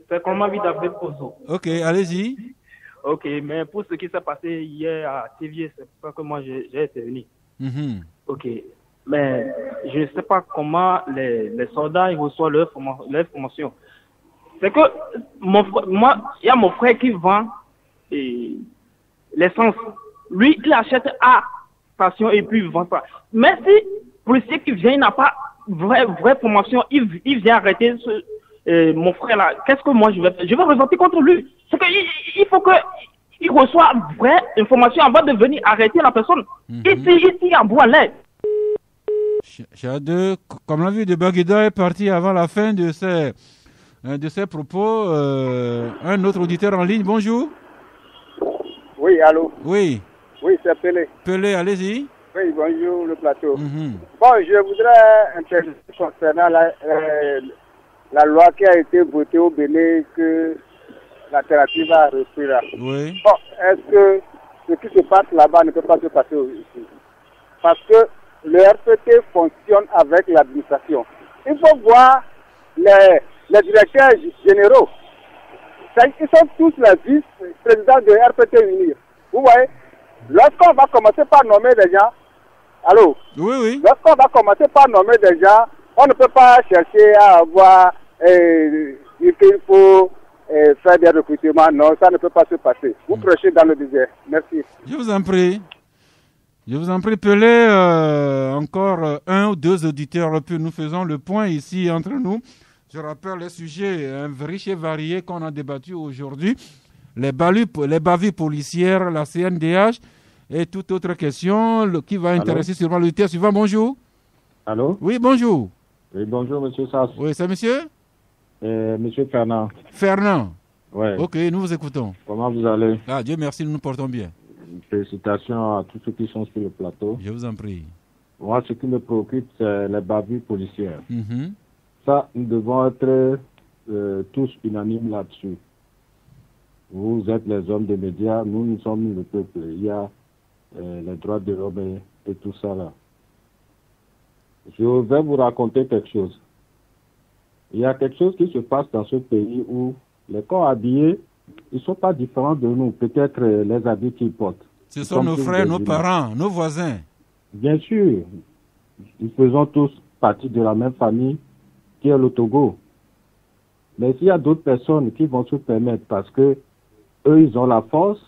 C'est comment vit David Pozo. Ok, allez-y. Ok, mais pour ce qui s'est passé hier à Tivier, c'est pas que moi j'ai intervenu. Ok. Mais je ne sais pas comment les soldats ils reçoivent leur formation. C'est que il y a mon frère qui vend l'essence. Lui, il achète à station et puis il vend ça. Mais si le policier qui vient, il n'a pas vraie formation, il vient arrêter mon frère là. Qu'est-ce que moi je vais faire? Je vais revolter contre lui. C'est qu'il faut qu'il reçoive vraie information avant de venir arrêter la personne. Ici, à Bois-Lait. Chade, comme l'avis de Baguida est parti avant la fin de ses propos, un autre auditeur en ligne, bonjour. Oui, allô. Oui. Oui, c'est Pelé. Pelé, allez-y. Oui, bonjour le plateau. Bon, je voudrais intervenir concernant la loi qui a été votée au Bénin que la thérapie va respirer. Oui. Bon, est-ce que ce qui se passe là-bas ne peut pas se passer ici? Parce que le RPT fonctionne avec l'administration. Il faut voir les directeurs généraux. Ils sont tous les vice-présidents de RPT Unir. Vous voyez, lorsqu'on va commencer par nommer des gens, allô? Oui, oui. Lorsqu'on va commencer par nommer des gens, on ne peut pas chercher à avoir qu'il faut faire des recrutements. Non, ça ne peut pas se passer. Vous prêchez dans le désert. Merci. Je vous en prie. Je vous en prie, Pelé, encore un ou deux auditeurs, puis nous faisons le point ici entre nous. Je rappelle les sujets riches et variés qu'on a débattus aujourd'hui. Les bavures policières, la CNDH et toute autre question qui va intéresser sûrement l'auditeur suivant. Bonjour. Allô? Oui, bonjour. Oui, bonjour, monsieur Sass. Oui, c'est monsieur? Monsieur Fernand. Fernand? Oui. Ok, nous vous écoutons. Comment vous allez? Ah, Dieu merci, nous nous portons bien. Félicitations à tous ceux qui sont sur le plateau. Je vous en prie. Moi, ce qui me préoccupe, c'est les bavures policières. Ça, nous devons être tous unanimes là-dessus. Vous êtes les hommes des médias, nous sommes le peuple. Il y a les droits de l'homme et tout ça là. Je vais vous raconter quelque chose. Il y a quelque chose qui se passe dans ce pays où les corps habillés, ils ne sont pas différents de nous. Peut-être les habits qu'ils portent. Ce sont nos frères, nos parents, nos voisins. Bien sûr. Nous faisons tous partie de la même famille qui est le Togo. Mais s'il y a d'autres personnes qui vont se permettre parce que eux, ils ont la force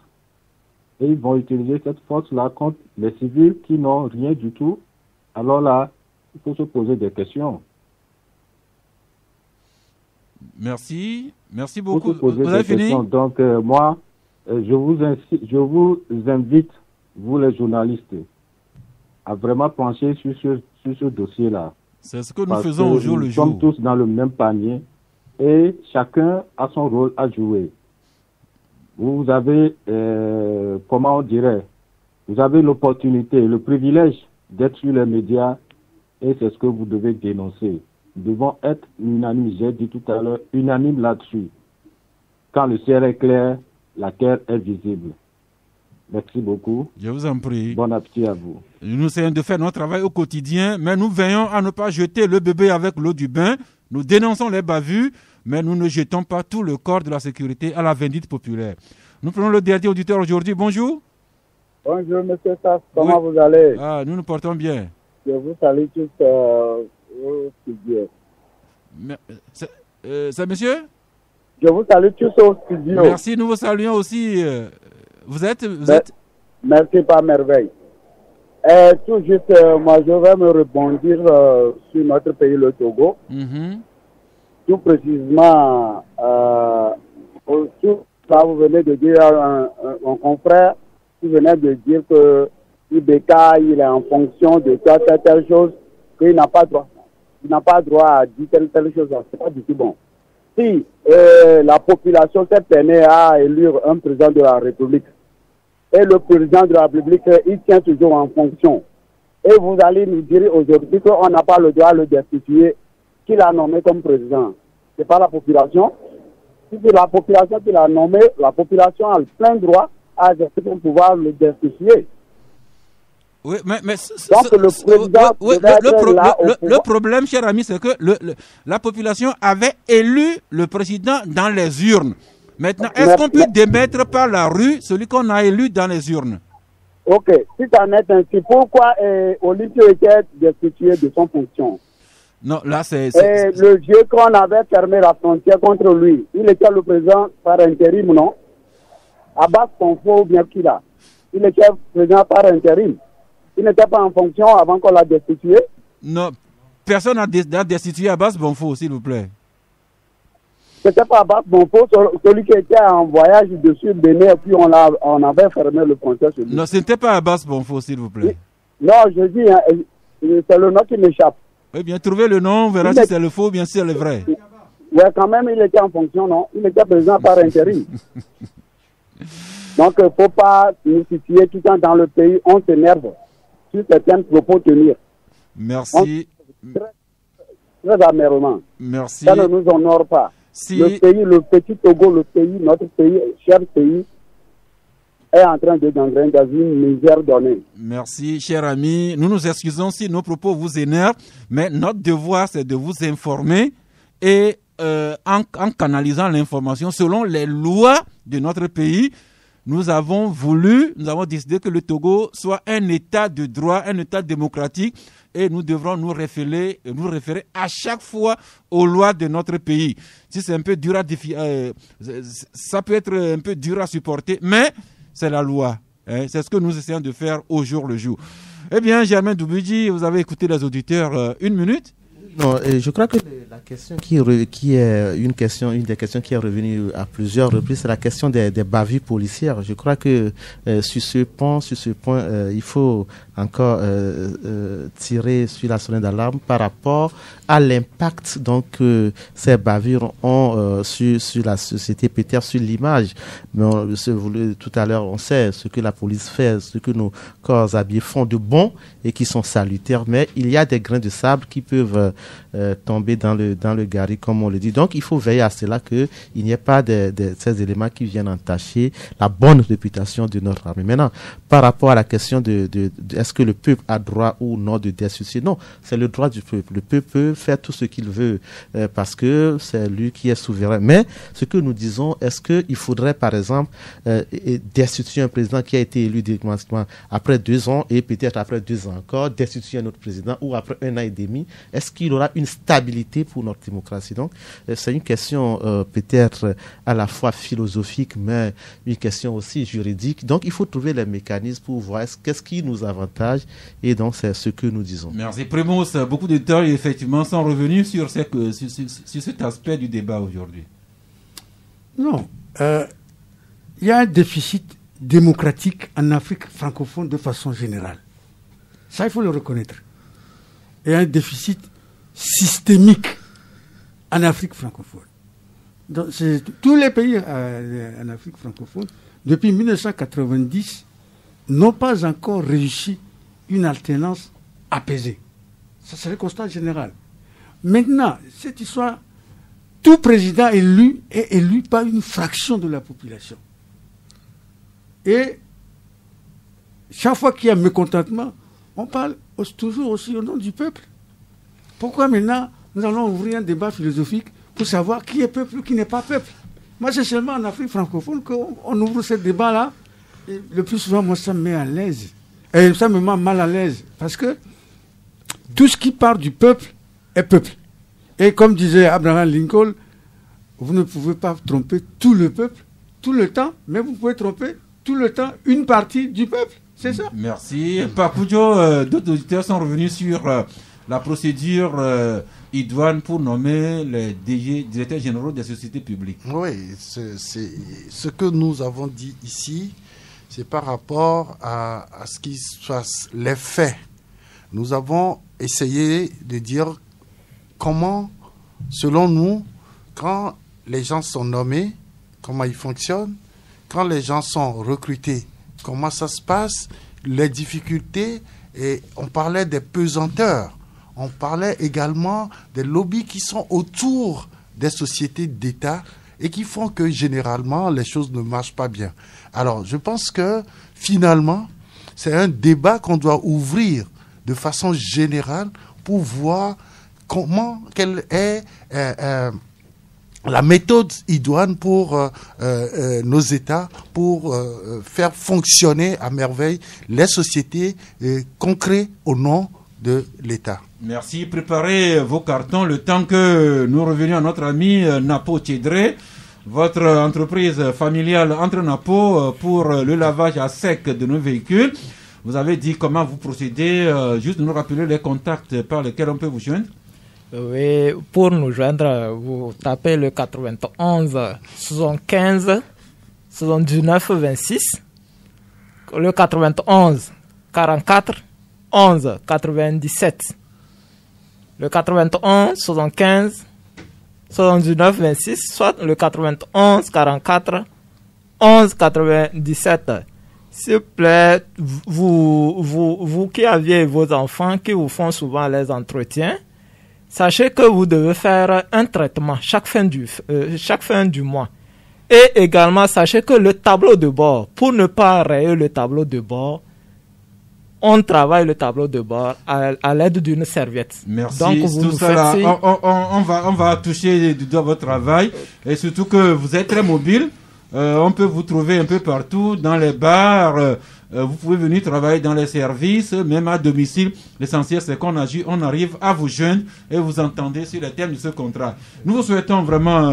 et ils vont utiliser cette force-là contre les civils qui n'ont rien du tout, alors là, il faut se poser des questions. Merci beaucoup. Vous avez fini? Donc, moi, je vous invite, vous les journalistes, à vraiment pencher sur ce dossier-là. C'est ce que nous faisons au jour le jour. Nous sommes tous dans le même panier et chacun a son rôle à jouer. Vous avez, comment on dirait, vous avez l'opportunité, le privilège d'être sur les médias et c'est ce que vous devez dénoncer. Nous devons être unanimes, j'ai dit tout à l'heure, unanimes là-dessus. Quand le ciel est clair, la terre est visible. Merci beaucoup. Je vous en prie. Bon appétit à vous. Nous essayons de faire notre travail au quotidien, mais nous veillons à ne pas jeter le bébé avec l'eau du bain. Nous dénonçons les bavures, mais nous ne jetons pas tout le corps de la sécurité à la vindicte populaire. Nous prenons le dernier auditeur aujourd'hui. Bonjour. Bonjour, monsieur Sass. Comment vous allez? Nous nous portons bien. Je vous salue tous au studio. C'est monsieur? Je vous salue tous au studio. Merci, nous vous saluons aussi. Vous êtes... Merci, pas merveille. Tout juste, moi, je vais me rebondir sur notre pays, le Togo. Tout précisément, ça, vous venez de dire un confrère qui venait de dire que IBK, il est en fonction de telle chose, qu'il n'a pas droit. Il n'a pas droit à dire telle chose. C'est pas du tout bon. Si la population cette année a élu un président de la République, et le président de la République, il tient toujours en fonction. Et vous allez nous dire aujourd'hui qu'on n'a pas le droit de le destituer, qui l'a nommé comme président. C'est pas la population. Si c'est la population qui l'a nommé, la population a le plein droit à exercer son pouvoir le destituer. Oui, mais donc le problème, cher ami, c'est que la population avait élu le président dans les urnes. Maintenant, est-ce qu'on peut démettre par la rue celui qu'on a élu dans les urnes? Ok, si ça n'est ainsi, pourquoi Olympio était destitué de son fonction? Non, là c'est... Le vieux qu'on avait fermé la frontière contre lui, il était le président par intérim, non? Abbas Fonfo ou bien qui là? Il était président par intérim. Il n'était pas en fonction avant qu'on l'a destitué? Non, personne n'a destitué Abbas Bonfo, s'il vous plaît. C'était pas Abbas Bonfo, celui qui était en voyage dessus Bénin, et puis on avait fermé le frontière sur lui. Non, ce n'était pas Abbas Bonfo, s'il vous plaît. Non, je dis, hein, c'est le nom qui m'échappe. Eh bien, trouvez le nom, on verra si c'est le faux ou bien si c'est le vrai. Oui, quand même, il était en fonction, non? Il était président par intérim. Donc, il ne faut pas nous situer tout le temps dans le pays, on s'énerve sur certains propos tenir. Merci. Très amèrement. Merci. Ça ne nous honore pas. Si... Le pays, le petit Togo, le pays, notre pays, cher pays, est en train de gangréner dans une misère donnée. Merci, cher ami. Nous nous excusons si nos propos vous énervent, mais notre devoir, c'est de vous informer et en canalisant l'information selon les lois de notre pays. Nous avons décidé que le Togo soit un État de droit, un État démocratique, et nous devrons nous référer à chaque fois aux lois de notre pays. Si c'est un peu dur ça peut être un peu dur à supporter, mais c'est la loi. Hein. C'est ce que nous essayons de faire au jour le jour. Eh bien, Germain Doubidji, vous avez écouté les auditeurs 1 minute. Non, je crois que la question qui est une des questions qui est revenue à plusieurs reprises, c'est la question des bavures policières. Je crois que sur ce point, il faut encore tirer sur la sonnette d'alarme par rapport à l'impact donc ces bavures ont sur la société, peut-être sur l'image. Mais tout à l'heure, on sait ce que la police fait, ce que nos corps habillés font de bon et qui sont salutaires. Mais il y a des grains de sable qui peuvent tomber dans le gari, comme on le dit. Donc, il faut veiller à cela qu'il n'y ait pas de ces éléments qui viennent entacher la bonne réputation de notre armée. Maintenant, par rapport à la question de est-ce que le peuple a droit ou non de destituer? Non, c'est le droit du peuple. Le peuple peut faire tout ce qu'il veut parce que c'est lui qui est souverain. Mais ce que nous disons, est-ce qu'il faudrait par exemple destituer un président qui a été élu démocratiquement après 2 ans et peut-être après 2 ans encore, destituer un autre président ou après 1 an et demi? Est-ce qu'il aura une stabilité pour notre démocratie? Donc, c'est une question peut-être à la fois philosophique, mais une question aussi juridique. Donc, il faut trouver les mécanismes pour voir qu'est-ce qui nous avantage, et donc c'est ce que nous disons. Merci Primos. Beaucoup d'éditeurs effectivement sont revenus sur cet aspect du débat aujourd'hui. Non, il y a un déficit démocratique en Afrique francophone de façon générale. Ça, il faut le reconnaître. Il y a un déficit systémique en Afrique francophone. Donc, tous les pays en Afrique francophone, depuis 1990, n'ont pas encore réussi une alternance apaisée. Ça, c'est le constat général. Maintenant, cette histoire, tout président élu est élu par une fraction de la population. Et chaque fois qu'il y a mécontentement, on parle toujours aussi au nom du peuple. Pourquoi maintenant nous allons ouvrir un débat philosophique pour savoir qui est peuple ou qui n'est pas peuple? Moi, c'est seulement en Afrique francophone qu'on ouvre ce débat-là. Et le plus souvent, moi, ça me met à l'aise. Et ça me met mal à l'aise. Parce que tout ce qui part du peuple est peuple. Et comme disait Abraham Lincoln, vous ne pouvez pas tromper tout le peuple, tout le temps, mais vous pouvez tromper tout le temps une partie du peuple. C'est ça. Merci. Papoudjo, d'autres auditeurs sont revenus sur la procédure idoine pour nommer les directeurs généraux des sociétés publiques. Oui, c'est ce que nous avons dit ici, c'est par rapport à ce qui se passe, les faits. Nous avons essayé de dire comment, selon nous, quand les gens sont nommés, comment ils fonctionnent, quand les gens sont recrutés, comment ça se passe, les difficultés, et on parlait des pesanteurs, on parlait également des lobbies qui sont autour des sociétés d'État et qui font que généralement les choses ne marchent pas bien. Alors je pense que finalement c'est un débat qu'on doit ouvrir de façon générale pour voir quelle est la méthode idoine pour nos États, pour faire fonctionner à merveille les sociétés concrètes au nom de l'État. Merci. Préparez vos cartons le temps que nous revenions à notre ami Napo Tchédré. Votre entreprise familiale entre Napo pour le lavage à sec de nos véhicules. Vous avez dit comment vous procédez. Juste nous rappeler les contacts par lesquels on peut vous joindre. Oui, pour nous joindre, vous tapez le 91 75 79 26, le 91 44 11 97, le 91 75 79 26, soit le 91 44 11 97. S'il vous plaît, vous qui aviez vos enfants qui vous font souvent les entretiens, sachez que vous devez faire un traitement chaque fin du mois. Et également, sachez que le tableau de bord, pour ne pas rayer le tableau de bord, on travaille le tableau de bord à l'aide d'une serviette. Merci. Donc, vous tout nous ça faites là, on va toucher du doigt votre travail. Et surtout que vous êtes très mobile. On peut vous trouver un peu partout, dans les bars. Vous pouvez venir travailler dans les services, même à domicile. L'essentiel, c'est qu'on arrive à vous joindre et vous entendez sur les termes de ce contrat. Nous vous souhaitons vraiment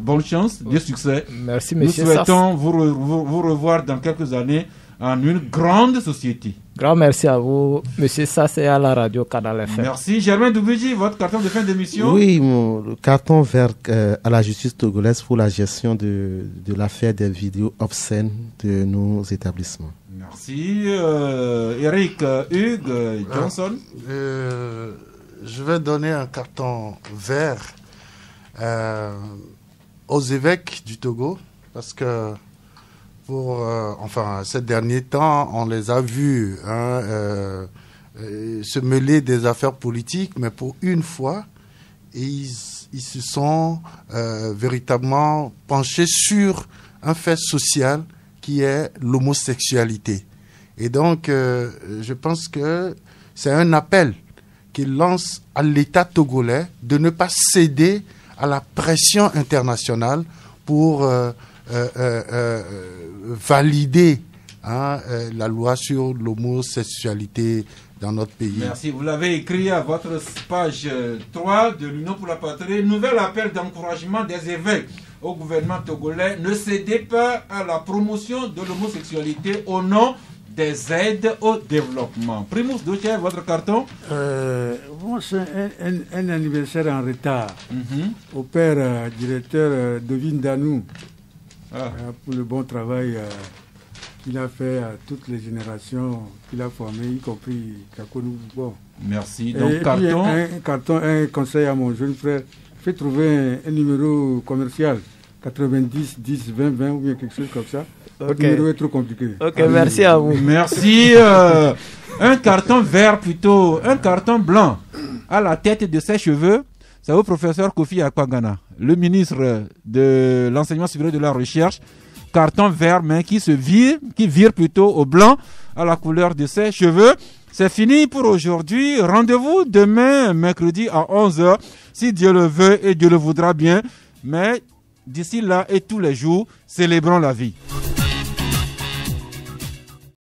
bonne chance, du succès. Merci, monsieur. Nous souhaitons vous revoir dans quelques années en une grande société. Grand merci à vous, monsieur Sass, et à la radio Canal FM. Merci. Germain Doubéji, votre carton de fin d'émission. Oui, le carton vert à la justice togolaise pour la gestion de l'affaire des vidéos obscènes de nos établissements. Merci. Eric Hugues Johnson. Je vais donner un carton vert aux évêques du Togo parce que ces derniers temps, on les a vus se mêler des affaires politiques, mais pour une fois, ils se sont véritablement penchés sur un fait social qui est l'homosexualité. Et donc, je pense que c'est un appel qu'il lance à l'État togolais de ne pas céder à la pression internationale pour valider la loi sur l'homosexualité dans notre pays. Merci. Vous l'avez écrit à votre page 3 de l'Union pour la Patrie. Nouvel appel d'encouragement des évêques au gouvernement togolais. Ne cédez pas à la promotion de l'homosexualité au nom des aides au développement. Primus Doche, votre carton? Bon, c'est un anniversaire en retard. Au père directeur Devin Danou, pour le bon travail qu'il a fait à toutes les générations qu'il a formées, y compris Kakonou. Bon. Merci. Donc, carton. Un conseil à mon jeune frère. Fais trouver un numéro commercial 90 10 20 20 ou bien quelque chose comme ça. Votre numéro est trop compliqué. Ok, merci à vous. Merci. Un carton vert plutôt, un carton blanc à la tête de ses cheveux. C'est au professeur Kofi Akpangana, le ministre de l'enseignement supérieur de la recherche. Carton vert, mais qui vire plutôt au blanc à la couleur de ses cheveux. C'est fini pour aujourd'hui. Rendez-vous demain, mercredi à 11h, si Dieu le veut et Dieu le voudra bien. Mais d'ici là et tous les jours, célébrons la vie.